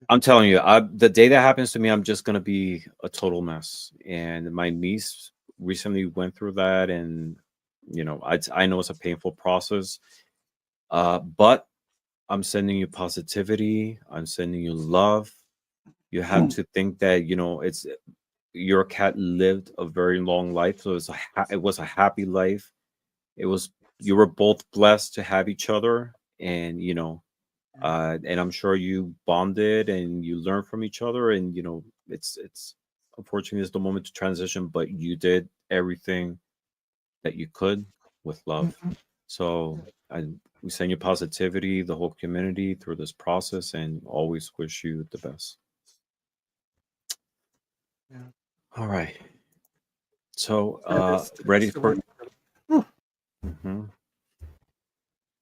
I'm telling you, the day that happens to me, I'm just gonna be a total mess. And my niece recently went through that, and I know it's a painful process. But I'm sending you positivity. I'm sending you love. You have to think that it's your cat lived a very long life, so it was a happy life. It was You were both blessed to have each other, and and I'm sure you bonded and you learned from each other, and it's unfortunately it's the moment to transition, but you did everything that you could with love. mhm, So yeah, I we send you positivity, the whole community through this process, and always wish you the best. yeah. All right. So That ready is the way. for Whew. Mhm.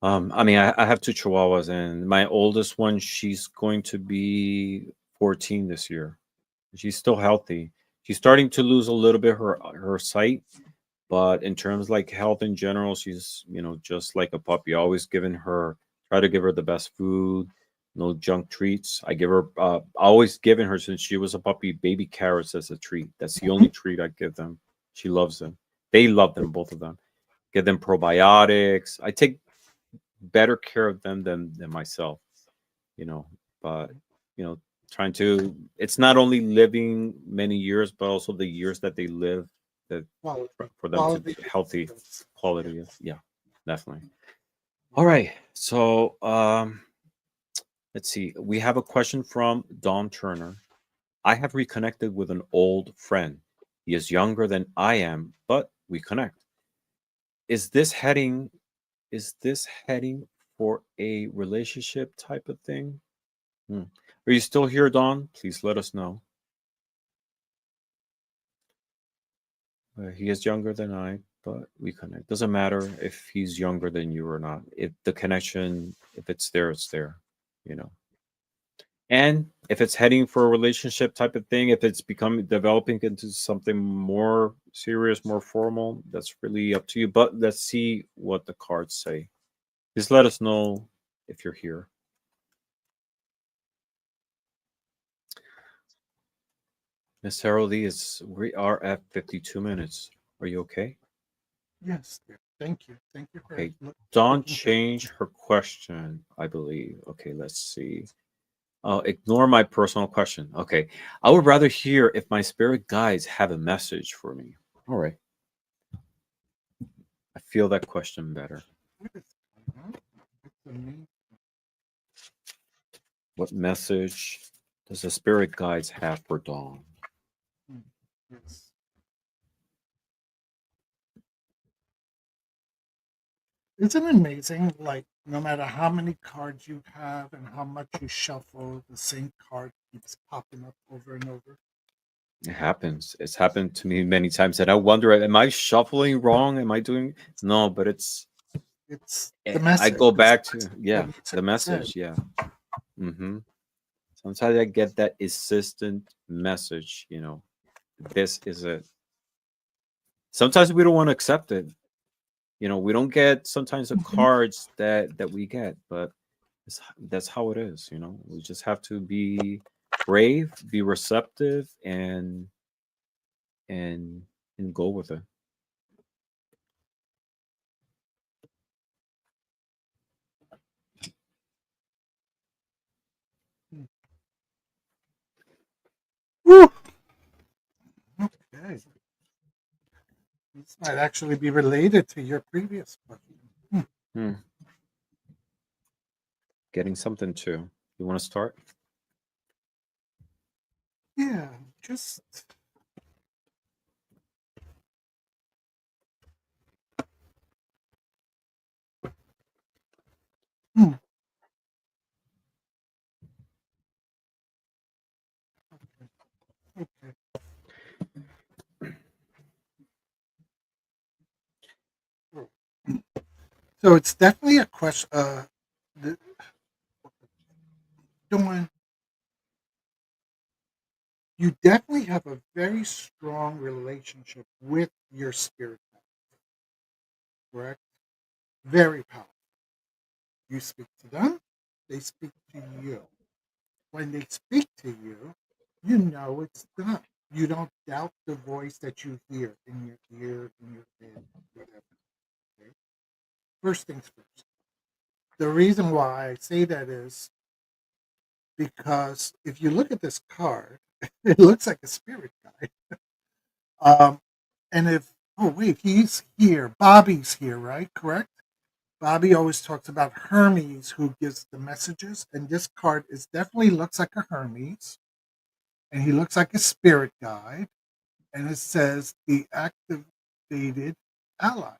I mean, I have two chihuahuas, and my oldest one, she's going to be 14 this year. She's still healthy. She's starting to lose a little bit her sight, but in terms like health in general, she's just like a puppy. Always try to give her the best food, no junk treats. Always giving her since she was a puppy baby carrots as a treat. That's the only Mhm. treat I give them. She loves them. They love them, both of them. get them probiotics. I take better care of them than myself, you know. But you know, trying to it's not only living many years, but also the years that they live that Quality, for them to quality be of healthy existence. quality. Yes. Yeah, definitely. All Yeah. right. So let's see. We have a question from Don Turner. I have reconnected with an old friend. He is younger than I am, but we connect. Is this heading is this heading for a relationship type of thing? Hmm. Are you still here, Don? Please let us know. He is younger than I, but we connect. Doesn't matter if he's younger than you or not. If the connection, if it's there, it's there. You know. And if it's heading for a relationship type of thing, if it's becoming developing into something more serious, more formal, that's really up to you. But let's see what the cards say. Just let us know if you're here. Miss Haroldie, is we are at 52 minutes. Are you okay? Yes. Dear. Thank you. Thank you for Okay. Dawn taking care of changed me. her question, I believe. Okay, let's see. Ignore my personal question. Okay. I would rather hear if my spirit guides have a message for me. All right. I feel that question better. What is going on? It's amazing. What message does the spirit guides have for Dawn? Hmm. Yes. Isn't it amazing? Like, no matter how many cards you have and how much you shuffle, the same card keeps popping up over and over. It happens. It's happened to me many times, and I wonder, am I shuffling wrong? Am I doing no? But It's the I message. go It's back to what yeah, needs to the be said. message. Yeah. Mm-hmm. Sometimes I get that insistent message. This is it. Sometimes we don't want to accept it. We don't get sometimes the Mhm. cards that we get, but that's how it is. We just have to be brave, be receptive, and and go with it. Whew. Okay. This might actually be related to your previous question. Hmm. Hmm. Getting something too. You want to start? Yeah, just hmm, okay. So it's definitely a question. The, Dawn, you definitely have a very strong relationship with your spirit, guide, correct? Very powerful. You speak to them, they speak to you. When they speak to you, you know it's done. You don't doubt the voice that you hear in your ear, in your head, whatever. Okay? First things first. The reason why I say that is because if you look at this card, it looks like a spirit guide. Um, and if oh wait, he's here. Bobby's here, right? Correct. Bobby always talks about Hermes, who gives the messages, and this card is definitely looks like a Hermes, and he looks like a spirit guide, and it says the activated ally.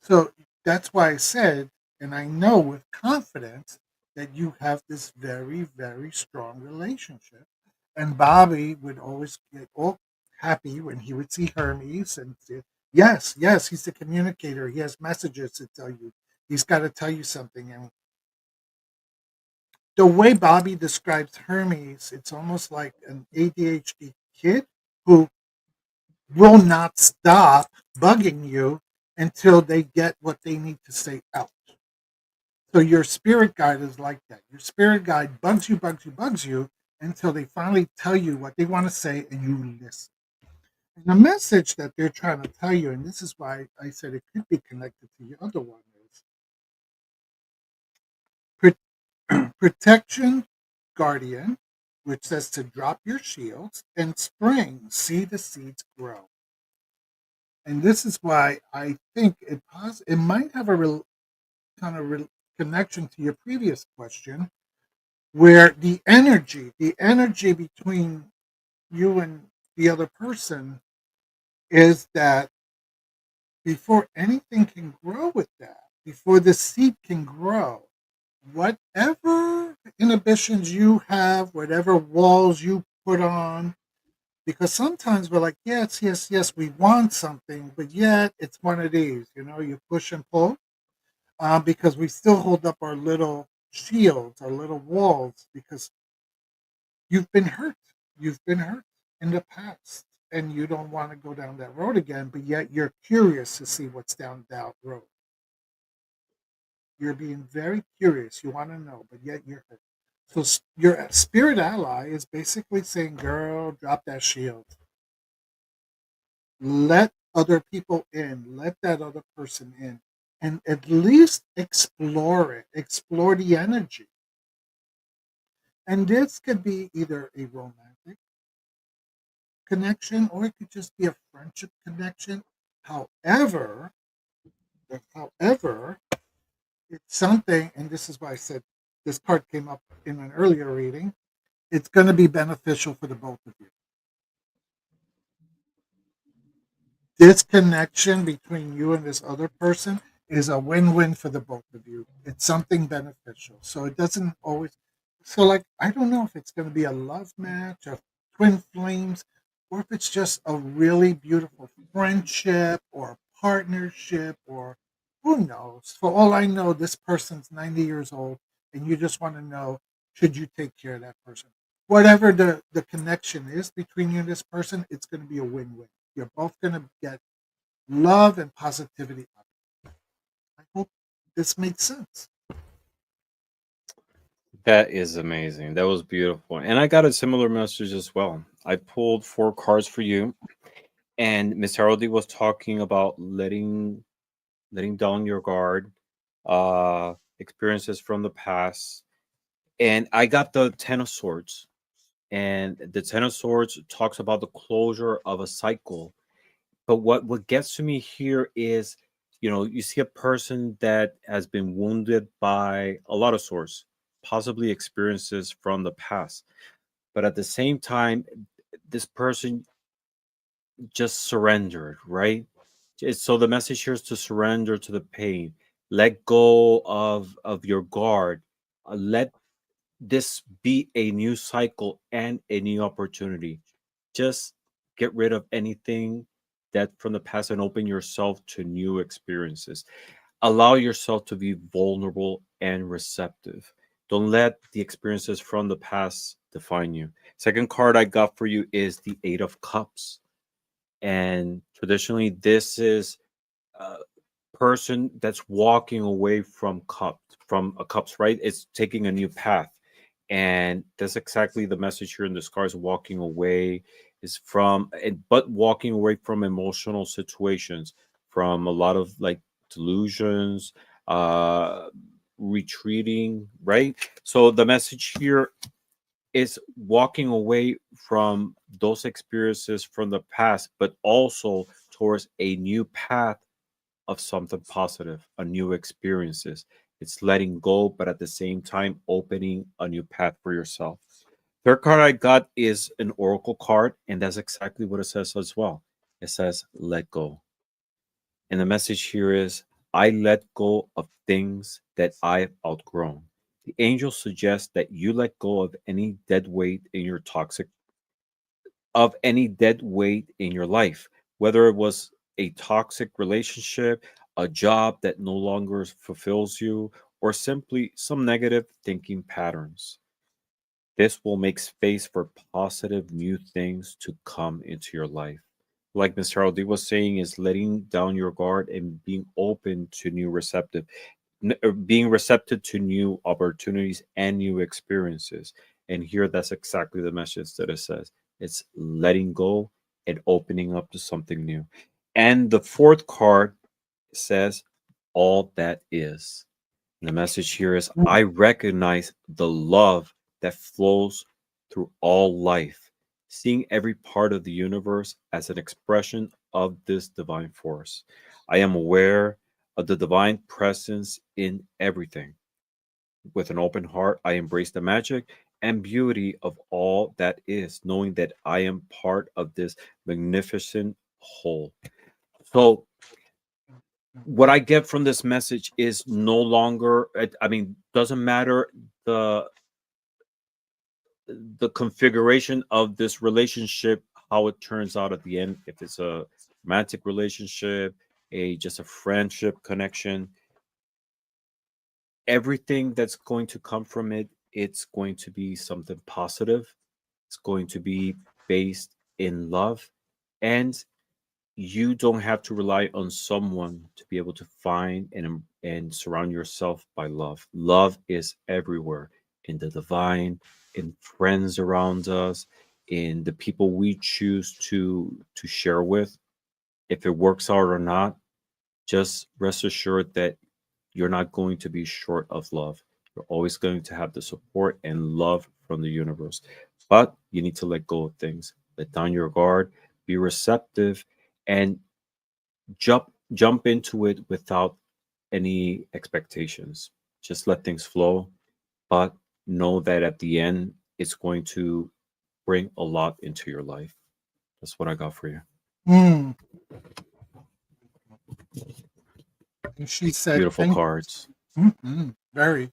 So that's why I said, and I know with confidence that you have this very, very strong relationship. And Bobby would always get all happy when he would see Hermes and say, yes, yes, he's the communicator. He has messages to tell you. He's got to tell you something. And the way Bobby describes Hermes, it's almost like an ADHD kid who will not stop bugging you until they get what they need to say out. So your spirit guide is like that. Your spirit guide bugs you, bugs you, bugs you until they finally tell you what they want to say and you listen. And the message that they're trying to tell you, and this is why I said it could be connected to the other one, is protection, guardian, which says to drop your shields, and spring, see the seeds grow. And this is why I think it might have a kind of connection to your previous question, where the energy between you and the other person is that before anything can grow with that, before the seed can grow, whatever inhibitions you have, whatever walls you put on, because sometimes we're like, yes, yes, yes, we want something, but yet it's one of these, you push and pull, because we still hold up our little shields, our little walls, because you've been hurt. You've been hurt in the past, and you don't want to go down that road again, but yet you're curious to see what's down that road. You're being very curious. You want to know, but yet you're hurt. So your spirit ally is basically saying, girl, drop that shield. Let other people in. Let that other person in. And at least explore it. Explore the energy. And this could be either a romantic connection or it could just be a friendship connection. However, however, it's something, and this is why I said this card came up in an earlier reading. It's going to be beneficial for the both of you. This connection between you and this other person is a win-win for the both of you. It's something beneficial. So it doesn't always, so like I don't know if it's going to be a love match, a twin flames, or if it's just a really beautiful friendship or a partnership, or who knows. For all I know, this person's 90 years old and you just want to know, should you take care of that person? Whatever the connection is between you and this person, it's going to be a win-win. You're both going to get love and positivity out of it. I hope this made sense. That is amazing. That was beautiful. And I got a similar message as well. I pulled four cards for you, and Miss Haroldy was talking about letting down your guard, experiences from the past. And I got the Ten of Swords. And the Ten of Swords talks about the closure of a cycle. But what gets to me here is, you see a person that has been wounded by a lot of swords, possibly experiences from the past. But at the same time, this person just surrendered, right? So the message here is to surrender to the pain, let go of your guard, let this be a new cycle and a new opportunity. Just get rid of anything that from the past and open yourself to new experiences. Allow yourself to be vulnerable and receptive. Don't let the experiences from the past define you. Second card I got for you is the Eight of Cups. And traditionally, this is a person that's walking away from a cups, right? It's taking a new path. And that's exactly the message here in this card is walking away is from but walking away from emotional situations, from a lot of like delusions, uh retreating, right? So the message here is walking away from those experiences from the past, but also towards a new path of something positive, a new experiences. It's letting go, but at the same time, opening a new path for yourself. Third card I got is an oracle card, and that's exactly what it says as well. It says, let go. And the message here is, I let go of things that I've outgrown. The angels suggest that you let go of any dead weight in your toxic of any dead weight in your life, whether it was a toxic relationship, a job that no longer fulfills you, or simply some negative thinking patterns. This will make space for positive new things to come into your life. Like Mr. Aldi was saying, is letting down your guard and being open to new receptive, being receptive to new opportunities and new experiences. And here, that's exactly the message that it says. It's letting go and opening up to something new. And the fourth card says, all that is. And the message here is, Mm, I recognize the love that flows through all life, seeing every part of the universe as an expression of this divine force. I am aware of the divine presence in everything. With an open heart, I embrace the magic and beauty of all that is, knowing that I am part of this magnificent whole. So, what I get from this message is no longer, I mean, doesn't matter the the configuration of this relationship, how it turns out at the end, if it's a romantic relationship, a just a friendship connection, everything that's going to come from it, it's going to be something positive. It's going to be based in love, and you don't have to rely on someone to be able to find and surround yourself by love. Love is everywhere, in the divine, in friends around us, in the people we choose to share with. If it works out or not, just rest assured that you're not going to be short of love. You're always going to have the support and love from the universe. But you need to let go of things, let down your guard, be receptive, and jump into it without any expectations. Just let things flow, but know that at the end it's going to bring a lot into your life. That's what I got for you. mm. And she said, Beautiful "Thank cards. you." Very.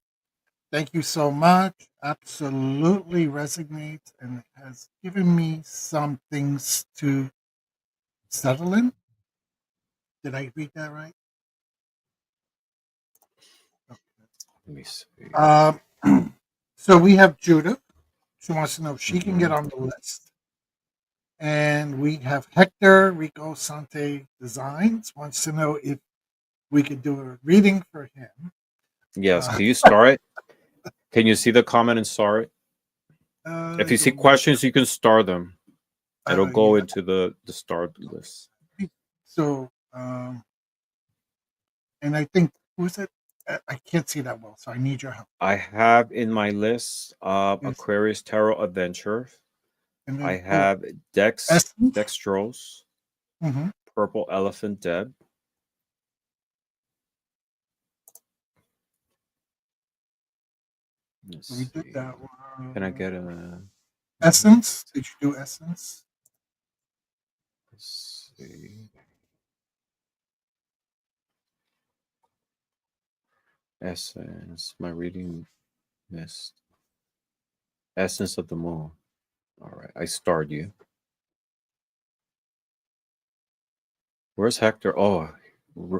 Thank you so much. Absolutely resonates and has given me some things to settle in. Did I read that right? Let me see. Okay. So we have Judith. She wants to know if she can get Mhm. on the list. And we have Hector Rico Sante Designs wants to know if we could do a reading for him. Yes. Uh, Can you start it? Can you see the comment and start it? If I you see don't know. questions, you can star them. It'll go Yeah. into the start list. So, and I think who's it? I can't see that well, so I need your help. I have in my list Yes. Aquarius Tarot Adventure. And I then have Essence. Dextrose, Hmm. Purple Elephant Deb. So we Let's did see. that Can I one. get a Essence. Did you do Essence? let's see. Essence. My reading missed. Essence of the Moon. All right. I starred you. Where's Hector? Oh,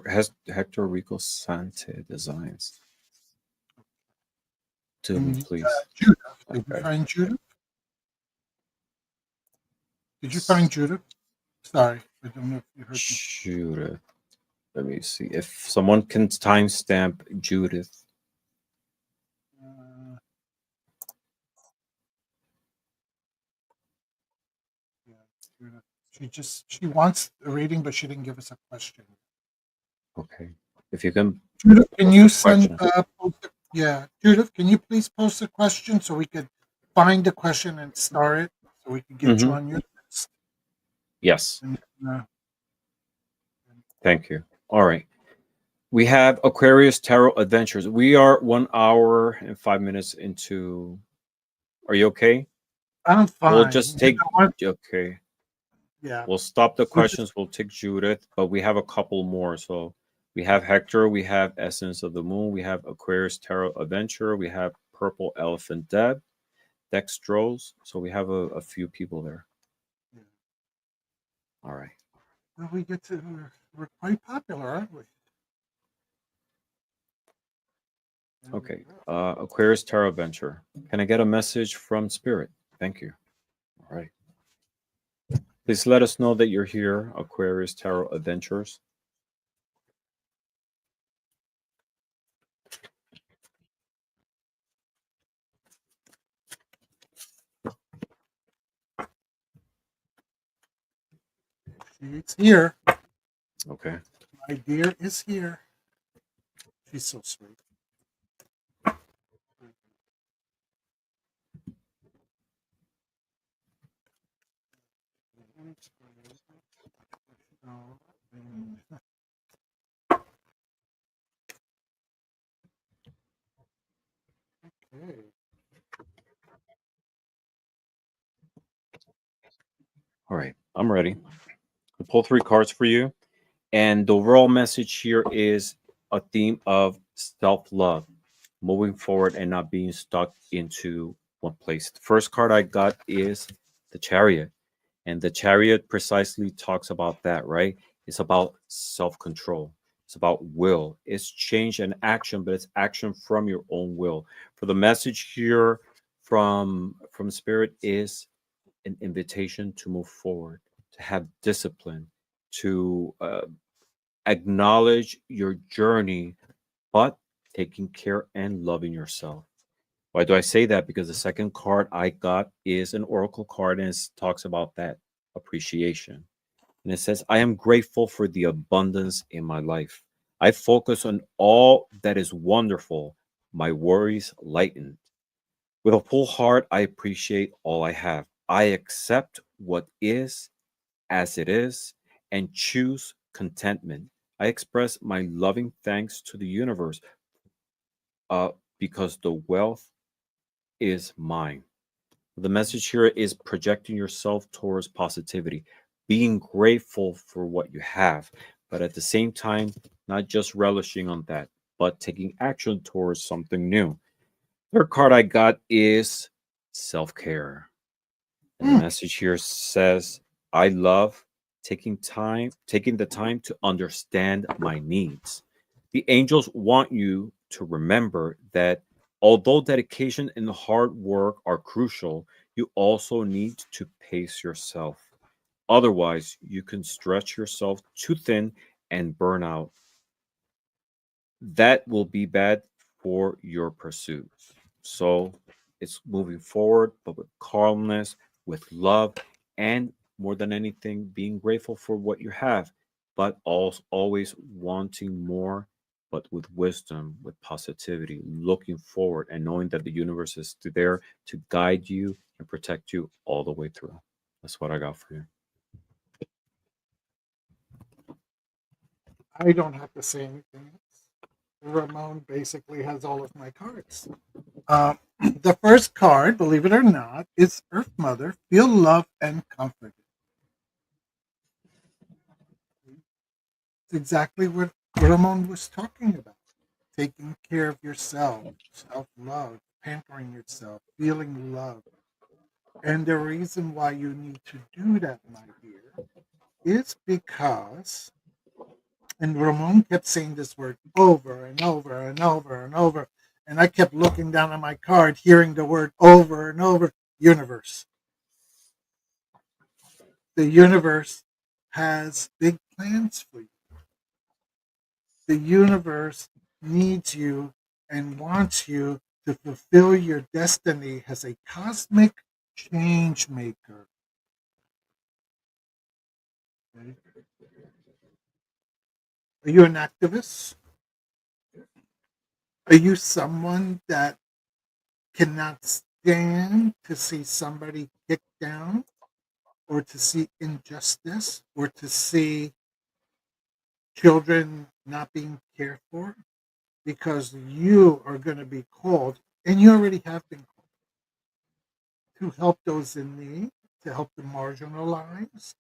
has Hector Rico Sante Designs. To me, And please. Judith. Did you Okay. find Judith? Did you find S- Judith? Sorry, I don't know if you heard me. Judith. Let me see. If someone can timestamp Judith. Uh, yeah, Judith. She wants a reading, but she didn't give us a question. Okay. If you can Judith, can post you a send question. yeah, Judith, can you please post a question so we could find the question and star it so we could get you Mm-hmm. on your list? Yes. And, uh, Thank you. All right. We have Aquarius Tarot Adventures. We are 1 hour and 5 minutes into. Are you okay? I'm We'll fine. just You take. know what? Okay. Yeah, We'll stop the we'll just questions. We'll take Judith, but we have a couple more. So we have Hector. We have Essence of the Moon. We have Aquarius Tarot Adventure. We have Purple Elephant Deb, Dextrose. So we have a few people there. yeah. All right. Well, we're quite popular, aren't we? There we Okay. go. Aquarius Tarot Adventure. Can I get a message from Spirit? Thank you. All right. Please let us know that you're here, Aquarius Tarot Adventures. She's here. Okay. My dear is here. She's so sweet. Okay. All right. I'm ready. I'll pull three cards for you. And the overall message here is a theme of self love, moving forward and not being stuck into one place. The first card I got is the Chariot. And the Chariot precisely talks about that, right? It's about self control, it's about will. It's change and action, but it's action from your own will. For the message here from Spirit is an invitation to move forward, to have discipline, to acknowledge your journey, but taking care and loving yourself. Why do I say that? Because the second card I got is an oracle card and it talks about that appreciation. And it says, I am grateful for the abundance in my life. I focus on all that is wonderful. My worries lighten. With a full heart, I appreciate all I have. I accept what is as it is and choose contentment. I express my loving thanks to the universe uh, because the wealth is mine. The message here is projecting yourself towards positivity, being grateful for what you have, but at the same time, not just relishing on that, but taking action towards something new. Third card I got is self care. And the Mm. message here says, I love taking the time to understand my needs. The angels want you to remember that although dedication and hard work are crucial, you also need to pace yourself. Otherwise, you can stretch yourself too thin and burn out. That will be bad for your pursuits. So it's moving forward, but with calmness, with love, and more than anything, being grateful for what you have, but also always wanting more, but with wisdom, with positivity, looking forward, and knowing that the universe is there to guide you and protect you all the way through. That's what I got for you. I don't have to say anything else. Ramon basically has all of my cards. The first card, believe it or not, is Earth Mother. Feel love and comfort. It's exactly what Ramon was talking about. Taking care of yourself, self love, pampering yourself, feeling love. And the reason why you need to do that, my dear, is because, and Ramon kept saying this word over and over and over and over. And I kept looking down at my card, hearing the word over and over universe. The universe has big plans for you. The universe needs you and wants you to fulfill your destiny as a cosmic change maker. Are you an activist? Are you someone that cannot stand to see somebody kicked down or to see injustice or to see children not being cared for? Because you are going to be called, and you already have been called, to help those in need, to help the marginalized.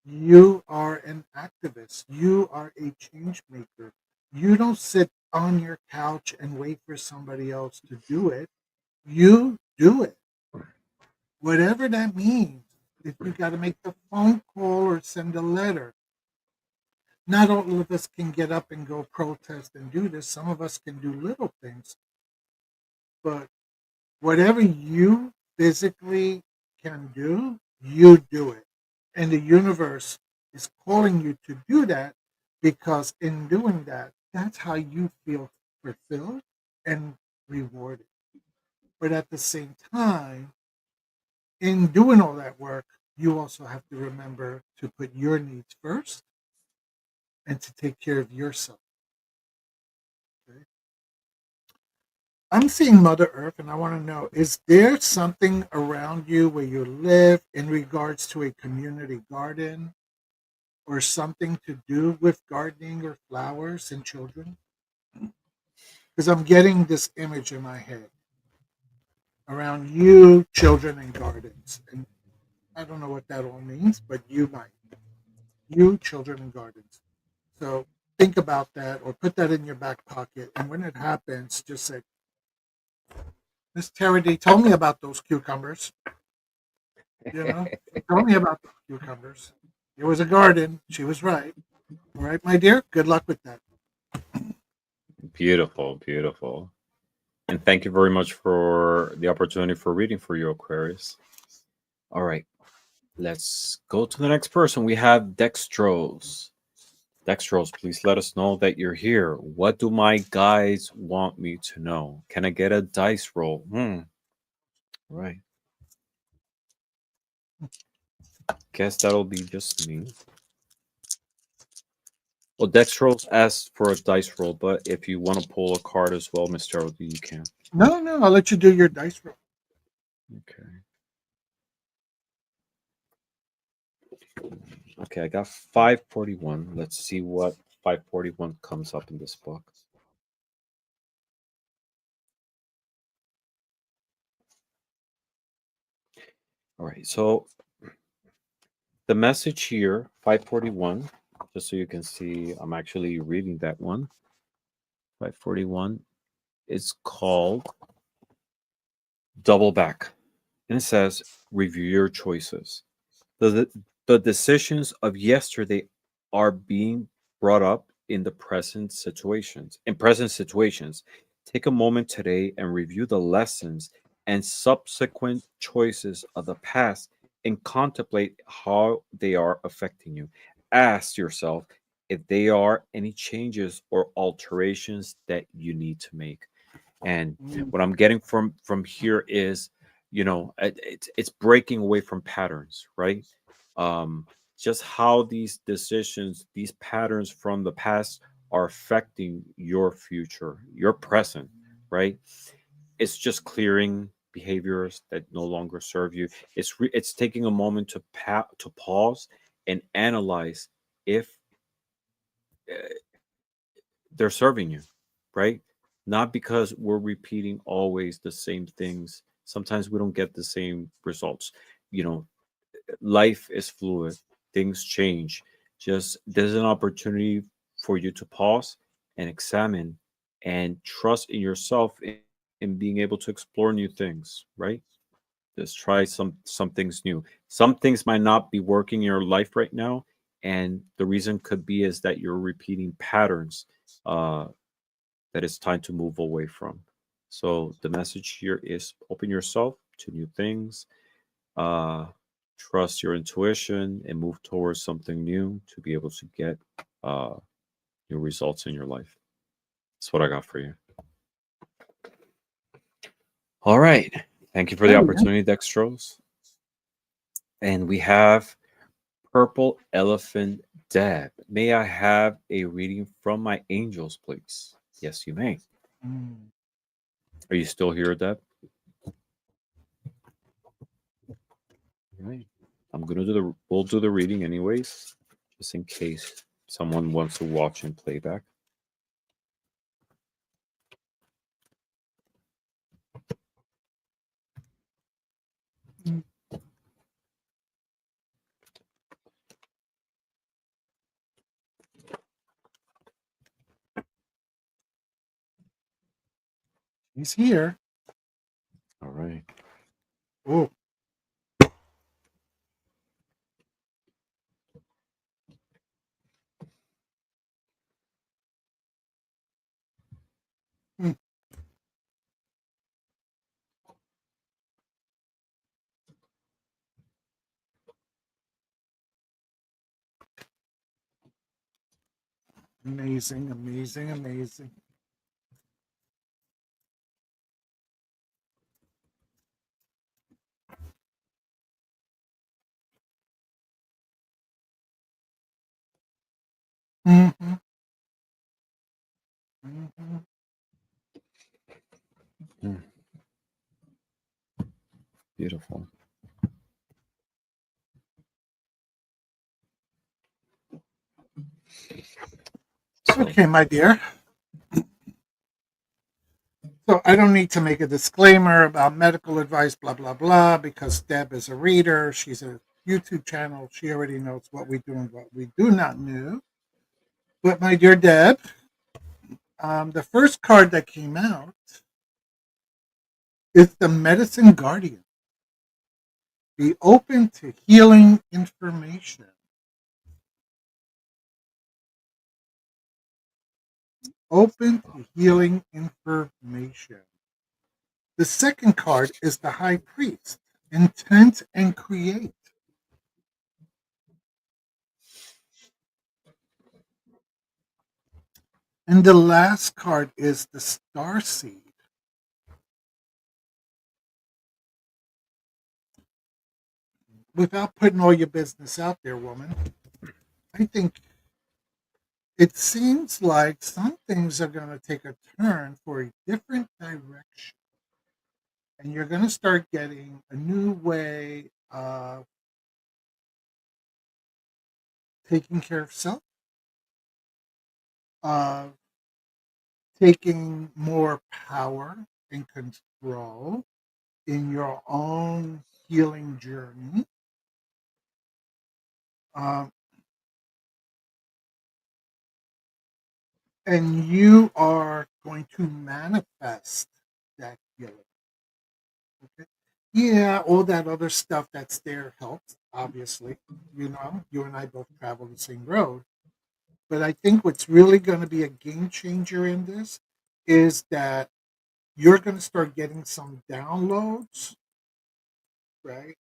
You are an activist. You are a change maker. You don't sit on your couch and wait for somebody else to do it. You do it. Whatever that means. If you got to make the phone call or send a letter, not all of us can get up and go protest and do this. Some of us can do little things, but whatever you physically can do, you do it. And the universe is calling you to do that because in doing that, that's how you feel fulfilled and rewarded. But at the same time, in doing all that work, you also have to remember to put your needs first and to take care of yourself. Okay? I'm seeing Mother Earth, and I want to know, is there something around you where you live in regards to a community garden or something to do with gardening or flowers and children? Because I'm getting this image in my head around you, children, and gardens. And I don't know what that all means, but you might. You, children, and gardens. So think about that or put that in your back pocket. And when it happens, just say, Miss Terry, tell me about those cucumbers. You know, tell me about those cucumbers. It was a garden. She was right. All right, my dear. Good luck with that. Beautiful, beautiful. And thank you very much for the opportunity for reading for you, Aquarius. All right, let's go to the next person. We have Dextrose. Dextrose, please let us know that you're here. What do my guides want me to know? Can I get a dice roll? Right. Guess that'll be just me. Well, Dextrose asked for a dice roll, but if you want to pull a card as well, Mr. OD, you can. No, no, I'll let you do your dice roll. Okay. Okay, I got 541. Let's see what 541 comes up in this book. All right, so the message here, 541, just so you can see, I'm actually reading that one. 541 is called Double Back. And it says, review your choices. The decisions of yesterday are being brought up in present situations. Take a moment today and review the lessons and subsequent choices of the past and contemplate how they are affecting you. Ask yourself if there are any changes or alterations that you need to make. And Mm, what I'm getting from here is, it's breaking away from patterns, right? um just how these decisions, these patterns from the past are affecting your future, your present, right? It's just clearing behaviors that no longer serve you. It's taking a moment to pause and analyze if uh, they're serving you, right? Not because we're repeating always the same things. Sometimes we don't get the same results. You know, life is fluid, things change. Just there's an opportunity for you to pause and examine and trust in yourself in being able to explore new things, right? Just try some things new. Some things might not be working in your life right now, and the reason could be is that you're repeating patterns uh, that it's time to move away from. So the message here is open yourself to new things, uh, trust your intuition, and move towards something new to be able to get uh, new results in your life. That's what I got for you. All right. Thank you for the very interesting. opportunity, Dextrose. And we have Purple Elephant Deb. May I have a reading from my angels, please? Yes, you may. Mm. Are you still here, Deb? Right. We'll do the reading anyways, just in case someone wants to watch in playback. Mm. He's here. All right. Oh, mm, amazing, amazing, amazing. Mhm, mhm. Mm, beautiful. So, Okay, my dear. So I don't need to make a disclaimer about medical advice, blah, blah, blah, because Deb is a reader. She's a YouTube channel. She already knows what we do and what we do not know. But my dear Deb, the first card that came out is the Medicine Guardian. Be open to healing information. Open to healing information. The second card is the High Priest. Intent and create. And the last card is the Star Seed. Without putting all your business out there, woman, I think it seems like some things are going to take a turn for a different direction. And you're going to start getting a new way of taking care of self, of taking more power and control in your own healing journey. Um, and you are going to manifest that healing. Okay. Yeah, all that other stuff that's there helps, obviously. You know, you and I both travel the same road. But I think what's really going to be a game changer in this is that you're going to start getting some downloads, right?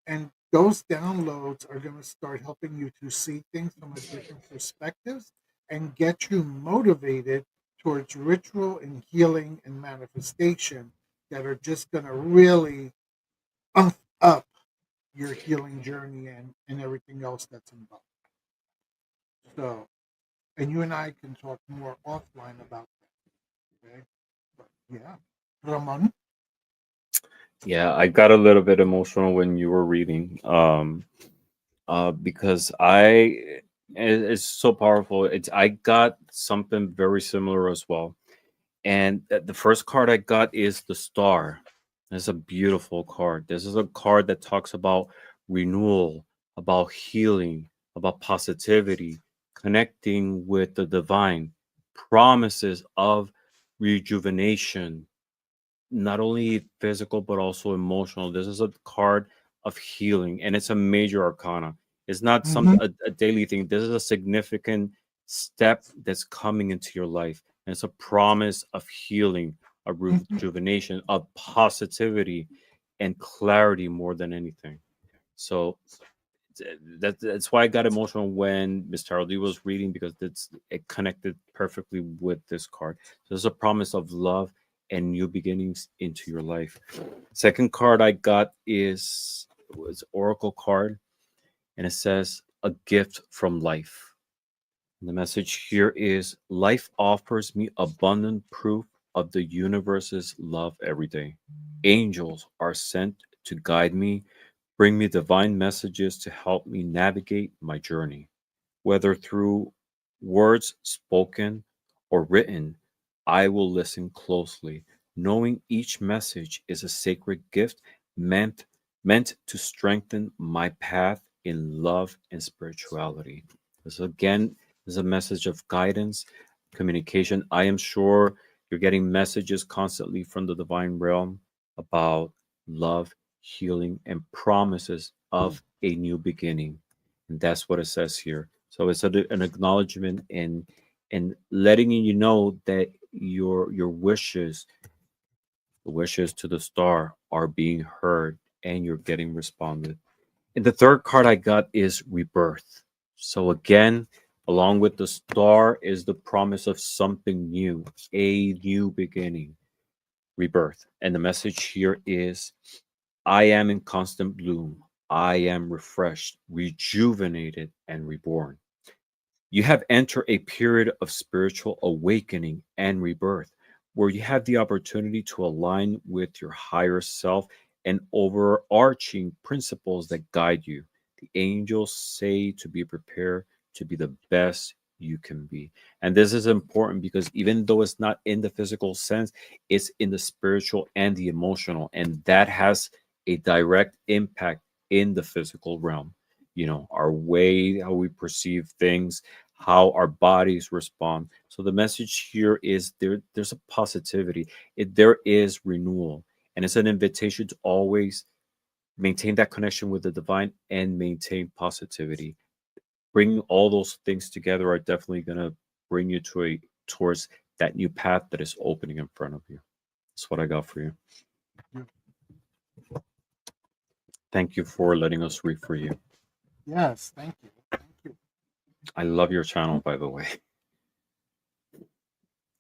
And those downloads are going to start helping you to see things from a different perspective and get you motivated towards ritual and healing and manifestation that are just going to really ump up your healing journey and everything else that's involved. So, and you and I can talk more offline about that. Okay. But yeah. Ramon. yeah, I got a little bit emotional when you were reading, because it's so powerful. I got something very similar as well. And the first card I got is the Star. It's a beautiful card. This is a card that talks about renewal, about healing, about positivity, connecting with the divine, promises of rejuvenation, not only physical but also emotional. This is a card of healing, and it's a major arcana. It's not some Mm-hmm. a daily thing. This is a significant step that's coming into your life, and it's a promise of healing, of Mm-hmm. rejuvenation, of positivity, and clarity more than anything. So that's why I got emotional when Mr. Ali was reading, because it connected perfectly with this card. So there's a promise of love and new beginnings into your life. Second card I got was Oracle card, and it says a gift from life. And the message here is life offers me abundant proof of the universe's love every day. Angels are sent to guide me, bring me divine messages to help me navigate my journey. Whether through words spoken or written, I will listen closely, knowing each message is a sacred gift meant meant to strengthen my path in love and spirituality. This again is a message of guidance, communication. I am sure you're getting messages constantly from the divine realm about love, healing, and promises of a new beginning. And that's what it says here. So it's an acknowledgement and letting you know that your wishes, the wishes to the star, are being heard and you're getting responded. And the third card I got is rebirth. So again, along with the star is the promise of something new, a new beginning, rebirth. And the message here is I am in constant bloom. I am refreshed, rejuvenated, and reborn. You have entered a period of spiritual awakening and rebirth where you have the opportunity to align with your higher self and overarching principles that guide you. The angels say to be prepared to be the best you can be. And this is important because even though it's not in the physical sense, it's in the spiritual and the emotional. And that has a direct impact in the physical realm. Our way, how we perceive things, how our bodies respond. So the message here is there's a positivity. There is renewal. And it's an invitation to always maintain that connection with the divine and maintain positivity. Bringing all those things together are definitely gonna bring you towards that new path that is opening in front of you. That's what I got for you. Yeah. Thank you for letting us read for you. Yes, thank you. Thank you. I love your channel, by the way.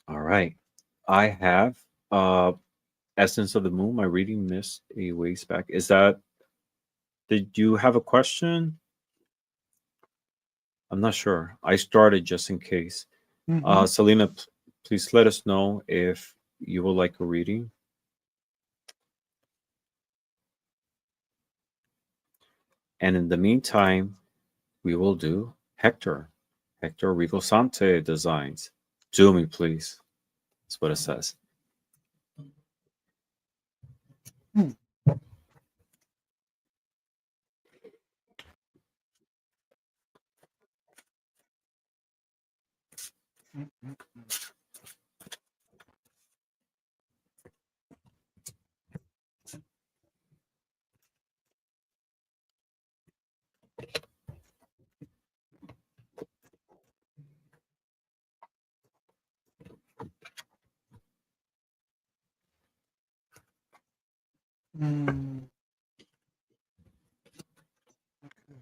All right. I have uh Essence of the Moon. My reading missed a ways back. Did you have a question? I'm not sure. I started just in case. Hmm. Selena, please let us know if you would like a reading. And in the meantime, we will do Hector. Hector Rigosante Designs. Do me, please. That's what it says. Hmm. Mm, mm, mm. Okay.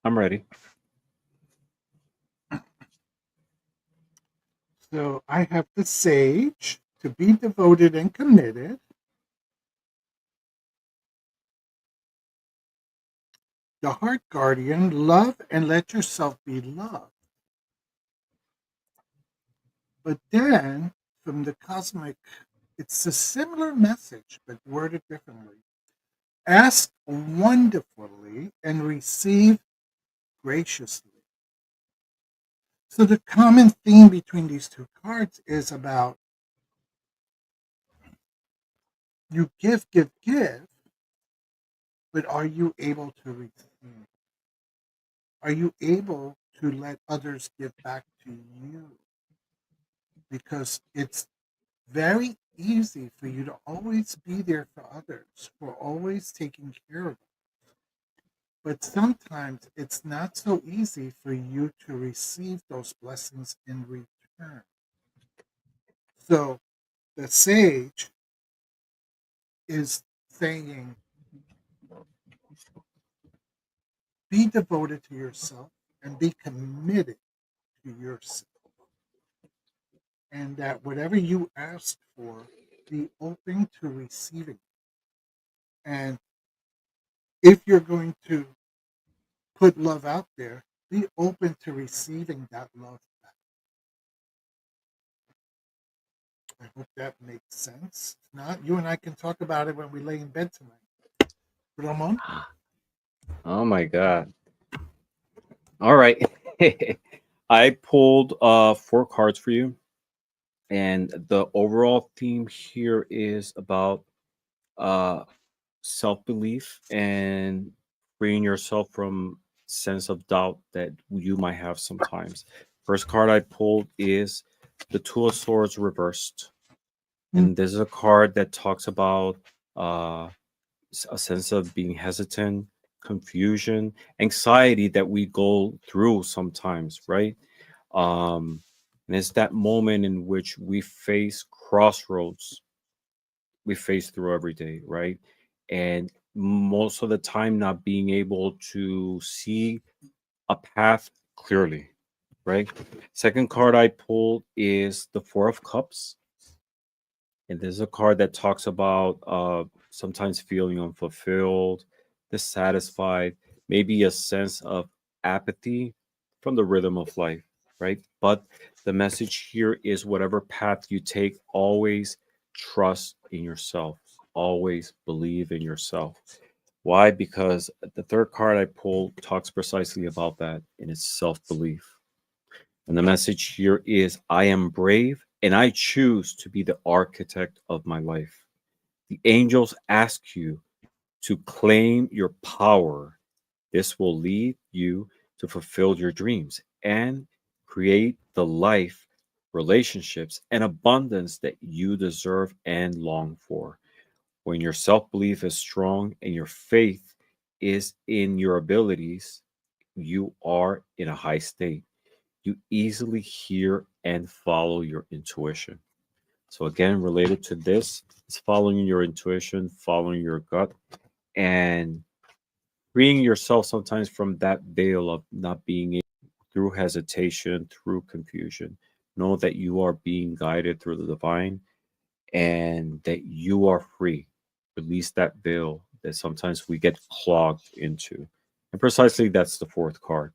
I'm ready. So I have the sage to be devoted and committed, the heart guardian, love and let yourself be loved. But then from the cosmic, it's a similar message, but worded differently. Ask wonderfully and receive graciously. So the common theme between these two cards is about you give, give, give, but are you able to receive? Are you able to let others give back to you? Because it's very easy for you to always be there for others, for always taking care of them. But sometimes it's not so easy for you to receive those blessings in return. So the sage is saying, be devoted to yourself and be committed to yourself. And that whatever you ask for, be open to receiving. And if you're going to put love out there, be open to receiving that love back. I hope that makes sense. If not, you and I can talk about it when we lay in bed tonight. Ramon? Oh my God. All right. I pulled four cards for you. And the overall theme here is about uh, self belief and freeing yourself from sense of doubt that you might have sometimes. First card I pulled is the Two of Swords reversed, Mm, and this is a card that talks about uh, a sense of being hesitant, confusion, anxiety that we go through sometimes, right? Um, and it's that moment in which we face crossroads we face through every day, right? And most of the time, not being able to see a path clearly, right? Second card I pulled is the Four of Cups. And there's a card that talks about sometimes feeling unfulfilled, dissatisfied, maybe a sense of apathy from the rhythm of life, right? But the message here is whatever path you take, always trust in yourself, always believe in yourself. Why? Because the third card I pulled talks precisely about that, and it's self belief. And the message here is I am brave and I choose to be the architect of my life. The angels ask you to claim your power. This will lead you to fulfill your dreams and create the life, relationships, and abundance that you deserve and long for. When your self belief is strong and your faith is in your abilities, you are in a high state. You easily hear and follow your intuition. So, again, related to this, is following your intuition, following your gut, and freeing yourself sometimes from that veil of not being able through hesitation, through confusion. Know that you are being guided through the divine and that you are free. Release that veil that sometimes we get clogged into. And precisely that's the fourth card.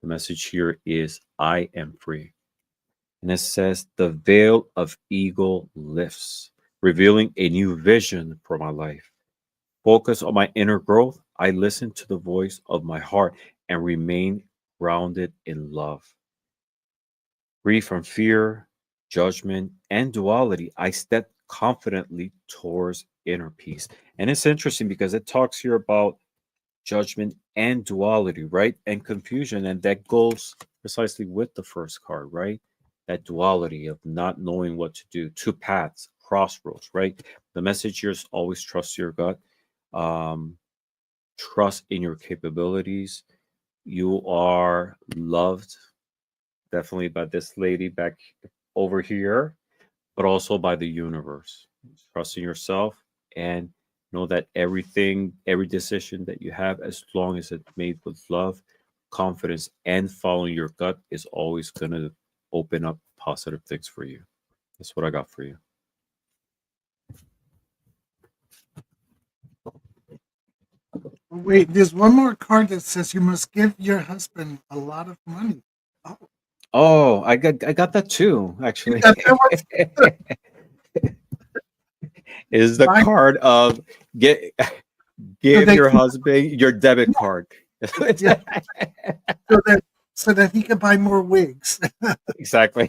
The message here is I am free. And it says, the veil of ego lifts, revealing a new vision for my life. Focus on my inner growth. I listen to the voice of my heart and remain grounded in love. Free from fear, judgment, and duality, I step confidently towards inner peace. And it's interesting because it talks here about judgment and duality, right? And confusion. And that goes precisely with the first card, right? That duality of not knowing what to do, two paths, crossroads, right? The message here is always trust your gut, um, trust in your capabilities. You are loved definitely by this lady back over here, but also by the universe. Trust in yourself and know that everything, every decision that you have, as long as it's made with love, confidence, and following your gut, is always going to open up positive things for you. That's what I got for you. wait, there's one more card that says you must give your husband a lot of money. Oh, Oh, I got that too, you actually. got that one? Is the Fine. card of get So give they your can, husband your debit card. yeah, so that he can buy more wigs. Exactly.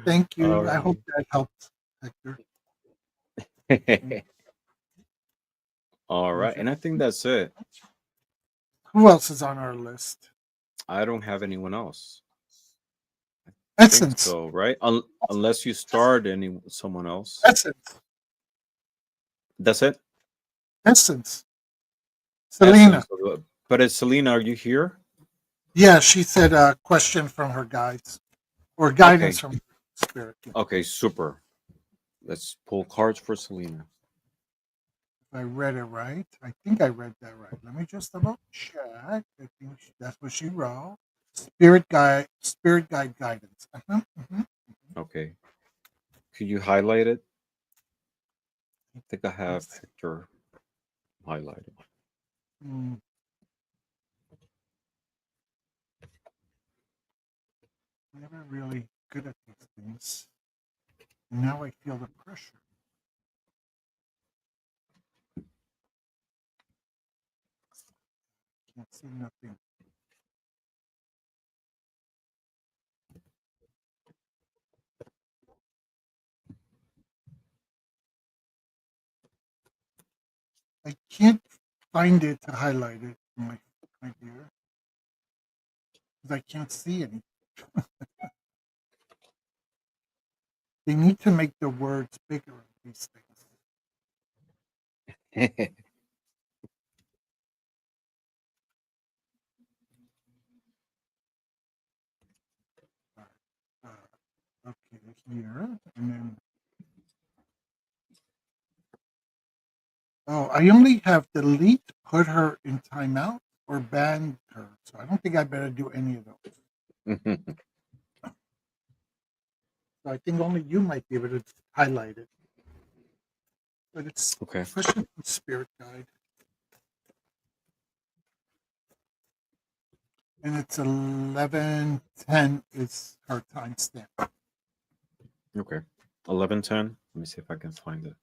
Thank All you. I hope right. that helped, Hector. Mm, All right. Angelic. And I think that's it. Who else is on our list? I don't have anyone else. Think Essence. so, right? Unless you start any someone else. Essence. That's it. Essence. Selena. Essence. But it's Selena. Are you here? Yeah, she said a question from her guides or guidance Okay. from spirit. If Okay. Super. Let's pull cards for Selena. I read it right, I think I read that right. Let me just double check. I think that's what she wrote. Spirit guide guidance. Mhm. Okay. Could you highlight it? I think I have Yes. Hector highlighted. Mm, never really good at these things. Now I feel the pressure. Can't see nothing. I can't find it to highlight it, my dear, because I can't see any. They need to make the words bigger on these things. Okay, here, and then oh, I only have delete, put her in timeout, or ban her. So I don't think I better do any of those. So I think only you might be able to highlight it. But it's Okay. question from Spirit Guide, and it's 11:10 is her timestamp. Okay. 11:10. Let me see if I can find it.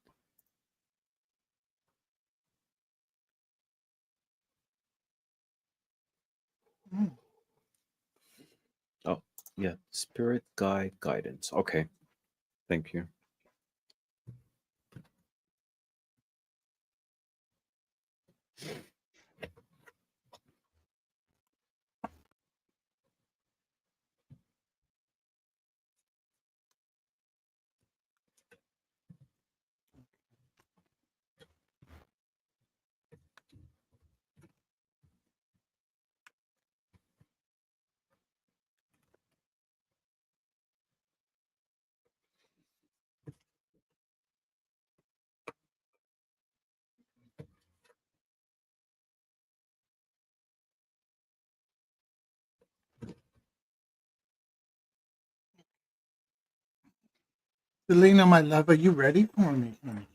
Mm. Oh, yeah. Spirit guide guidance. Okay. Thank you. Selena, my love, are you ready for me, honey?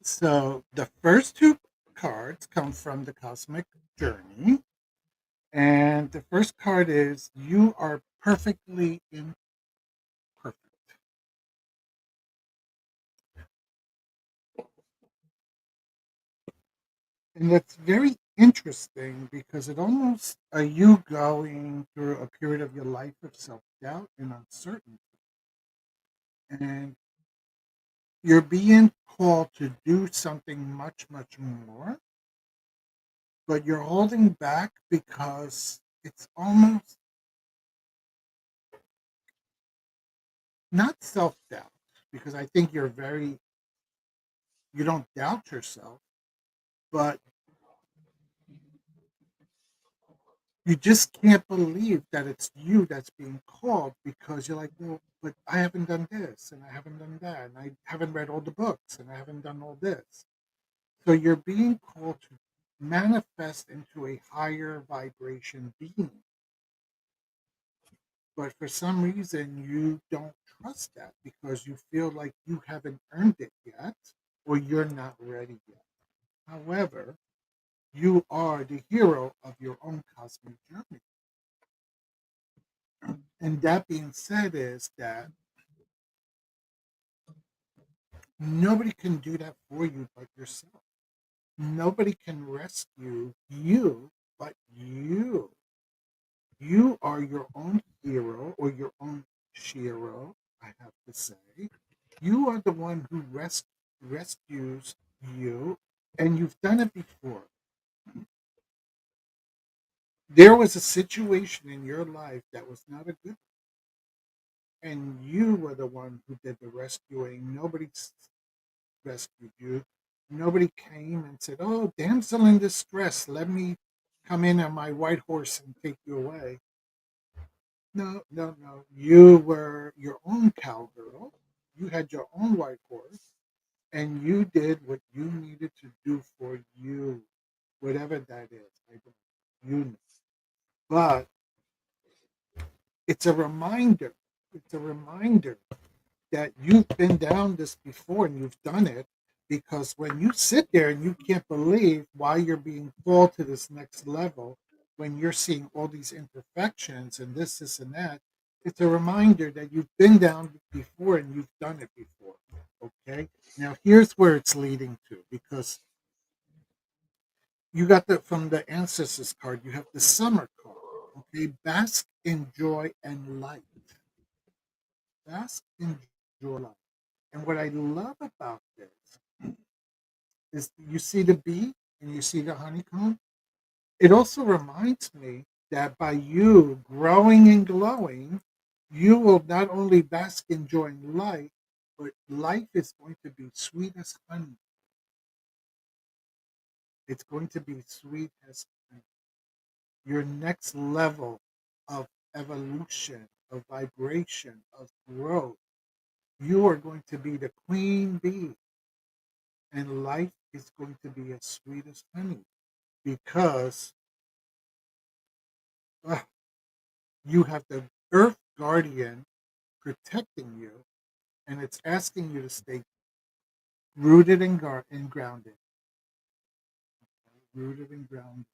So the first two cards come from the Cosmic Journey. And the first card is you are perfectly imperfect. And that's very interesting because it almost are you going through a period of your life of self doubt and uncertainty. And you're being called to do something much, much more, but you're holding back because it's almost not self doubt, because I think you don't doubt yourself, but you just can't believe that it's you that's being called because you're like, well, but I haven't done this and I haven't done that and I haven't read all the books and I haven't done all this. So you're being called to manifest into a higher vibration being. But for some reason, you don't trust that because you feel like you haven't earned it yet or you're not ready yet. However, you are the hero of your own cosmic journey. And that being said, is that nobody can do that for you but yourself. Nobody can rescue you but you. You are your own hero or your own shiro, I have to say. You are the one who rescues you, and you've done it before. There was a situation in your life that was not a good, and you were the one who did the rescuing. Nobody rescued you. Nobody came and said, "Oh, damsel in distress, let me come in on my white horse and take you away." No, no, no. You were your own cowgirl. You had your own white horse, and you did what you needed to do for you, whatever that is. I don't, you know. But it's a reminder. It's a reminder that you've been down this before and you've done it, because when you sit there and you can't believe why you're being called to this next level, when you're seeing all these imperfections and this and that, it's a reminder that you've been down before and you've done it before. Okay, now here's where it's leading to, because you got the from the ancestors card, you have the summer card. Okay, bask in joy and light. Bask in joy. And what I love about this is you see the bee and you see the honeycomb. It also reminds me that by you growing and glowing, you will not only bask enjoying life, but life is going to be sweet as honey. It's going to be sweet as honey. Your next level of evolution, of vibration, of growth, you are going to be the queen bee, and life is going to be as sweet as honey because uh, you have the earth guardian protecting you, and it's asking you to stay rooted and grounded, rooted and grounded.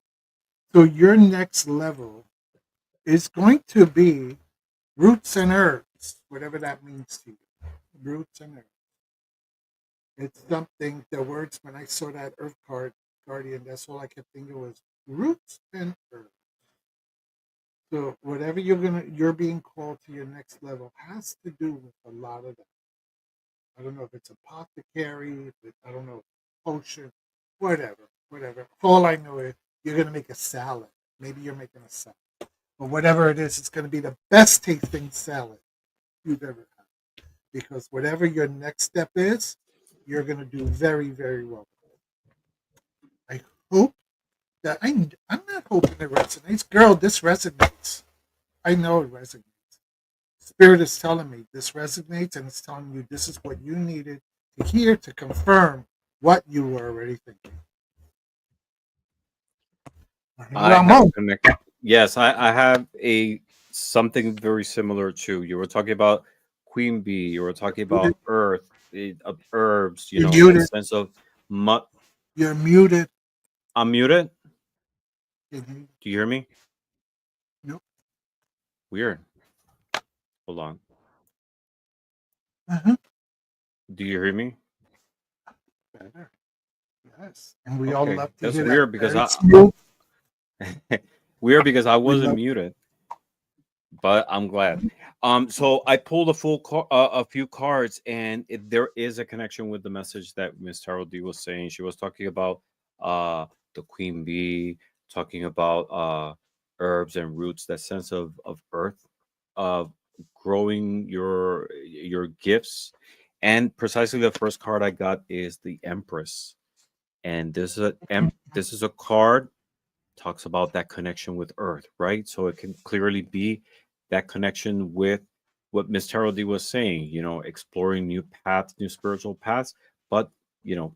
So your next level is going to be roots and herbs, whatever that means to you. Roots and herbs. It's something. The words when I saw that Earth card guardian, that's all I kept thinking was roots and herbs. So whatever you're being called to your next level has to do with a lot of that. I don't know if it's apothecary, if I don't know, potion, whatever, whatever. All I know is you're gonna make a salad. Maybe you're making a salad, but whatever it is, it's gonna be the best tasting salad you've ever had. Because whatever your next step is, you're gonna do very, very well. I hope that I'm not hoping it resonates, girl. This resonates. I know it resonates. Spirit is telling me this resonates, and it's telling you this is what you needed to hear to confirm what you were already thinking. I have a Ramon, connect. Yes, I have a something very similar to you were talking about queen bee. You were talking muted. about earth, herbs. You You're know that muted. sense of mud. You're muted. I'm muted. Mhm. Do you hear me? Nope. Weird. Hold on. Uh-huh. Do you hear me? Better. Yes. And we all Okay, love to that's hear that weird because very I smooth. weird because I We wasn't love. muted, but I'm glad. So I pulled a few cards, and there is a connection with the message that Miss Tarot D was saying. She was talking about uh the queen bee, talking about herbs and roots, that sense of earth, of growing your gifts, and precisely the first card I got is the Empress, and this is a card talks about that connection with earth, right? So it can clearly be that connection with what Miss Tarot D was saying, exploring new paths, new spiritual paths, but you know,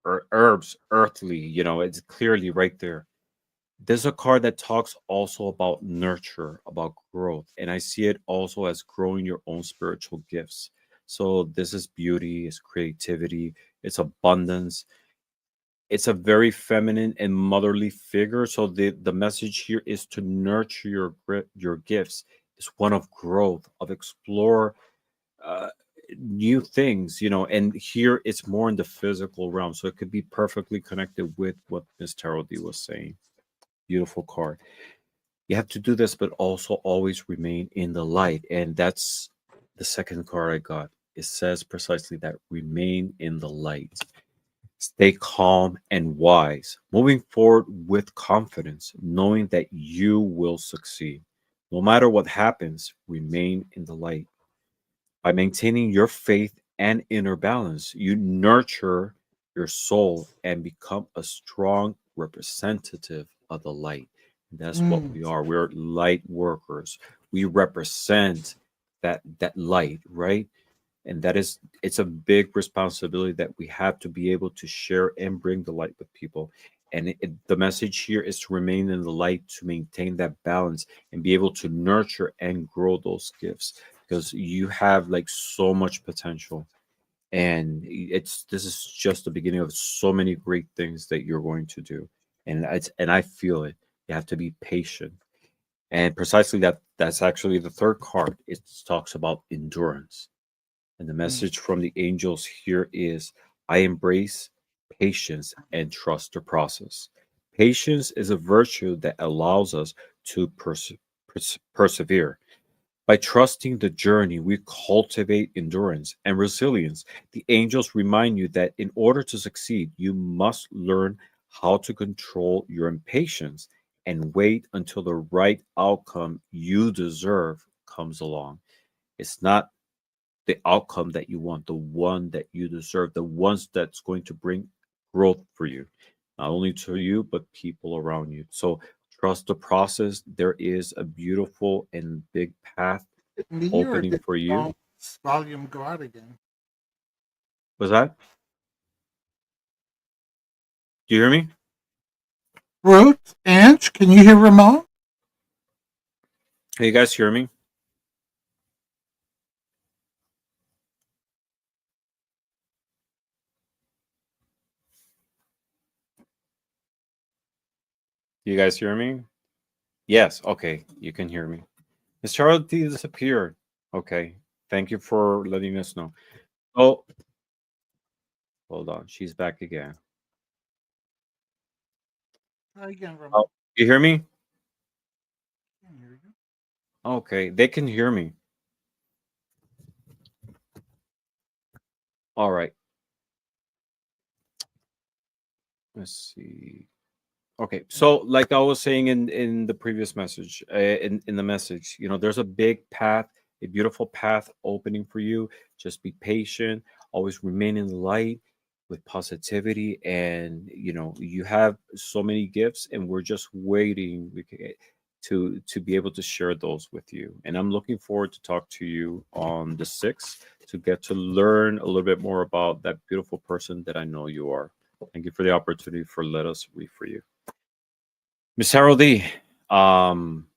herbs, earthly, it's clearly right there. There's a card that talks also about nurture, about growth, and I see it also as growing your own spiritual gifts. So this is beauty, it's creativity, it's abundance, it's a very feminine and motherly figure. So the message here is to nurture your gifts. It's one of growth, of explore uh, new things, and here it's more in the physical realm, so it could be perfectly connected with what Miss Tarot D was saying. Beautiful card. You have to do this, but also always remain in the light, and that's the second card I got. It says precisely that: remain in the light. Stay calm and wise, moving forward with confidence, knowing that you will succeed. No matter what happens, remain in the light. By maintaining your faith and inner balance, you nurture your soul and become a strong representative of the light. And that's what Mm, we are. We're light workers. We represent that light, right? And that is, it's a big responsibility that we have to be able to share and bring the light with people. And the message here is to remain in the light, to maintain that balance and be able to nurture and grow those gifts, because you have like so much potential, and it's this is just the beginning of so many great things that you're going to do. And I feel it. You have to be patient, and precisely that's actually the third card. It talks about endurance, and the mm, message from the angels here is: I embrace patience and trust the process. Patience is a virtue that allows us to persevere. By trusting the journey, we cultivate endurance and resilience. The angels remind you that in order to succeed, you must learn how to control your impatience and wait until the right outcome you deserve comes along. It's not the outcome that you want, the one that you deserve, the ones that's going to bring growth for you, not only to you, but people around you. So trust the process. There is a beautiful and big path Did me or opening did for you. Ramon's volume go out again? Was that? Do you hear me? Ruth, Ange, can you hear Ramon? Hey, you guys hear me? You guys hear me? Yes. Okay. You can hear me. Miss Charlotte disappeared. Okay. Thank you for letting us know. Oh, hold on. She's back again. Try again, Oh, Ramon. you hear me? I can hear you. Okay. They can hear me. All right. Let's see. Okay, so like I was saying in the previous message, in the message, there's a big path, a beautiful path opening for you. Just be patient, always remain in the light with positivity, and you have so many gifts, and we're just waiting to be able to share those with you. And I'm looking forward to talk to you on the 6th to get to learn a little bit more about that beautiful person that I know you are. Thank you for the opportunity for let us read for you. Miss Harold, um,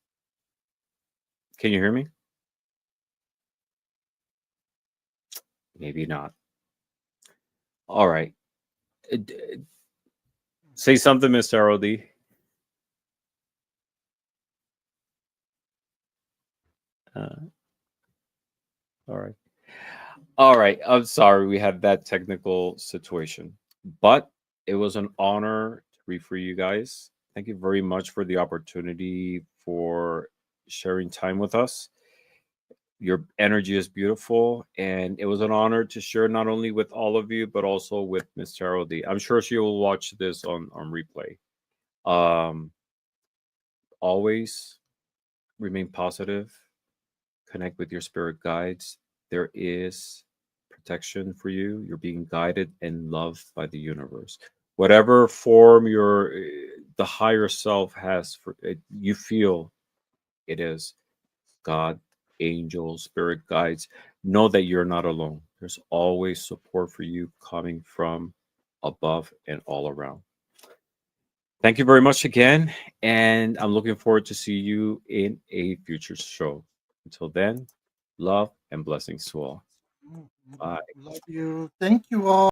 can you hear me? Maybe not. All right. Say something, Miss Harold. Uh, all right. All right. I'm sorry we had that technical situation, but it was an honor to read for you guys. Thank you very much for the opportunity for sharing time with us. Your energy is beautiful, and it was an honor to share not only with all of you, but also with Miss Harold. I'm sure she will watch this on replay. Um, Always remain positive, connect with your spirit guides. There is protection for you. You're being guided and loved by the universe. Whatever form the higher self has for it, you feel it is God, angels, spirit guides. Know that you're not alone. There's always support for you coming from above and all around. Thank you very much again, and I'm looking forward to see you in a future show. Until then, love and blessings to all. Mhm. Bye. Love you. Thank you all.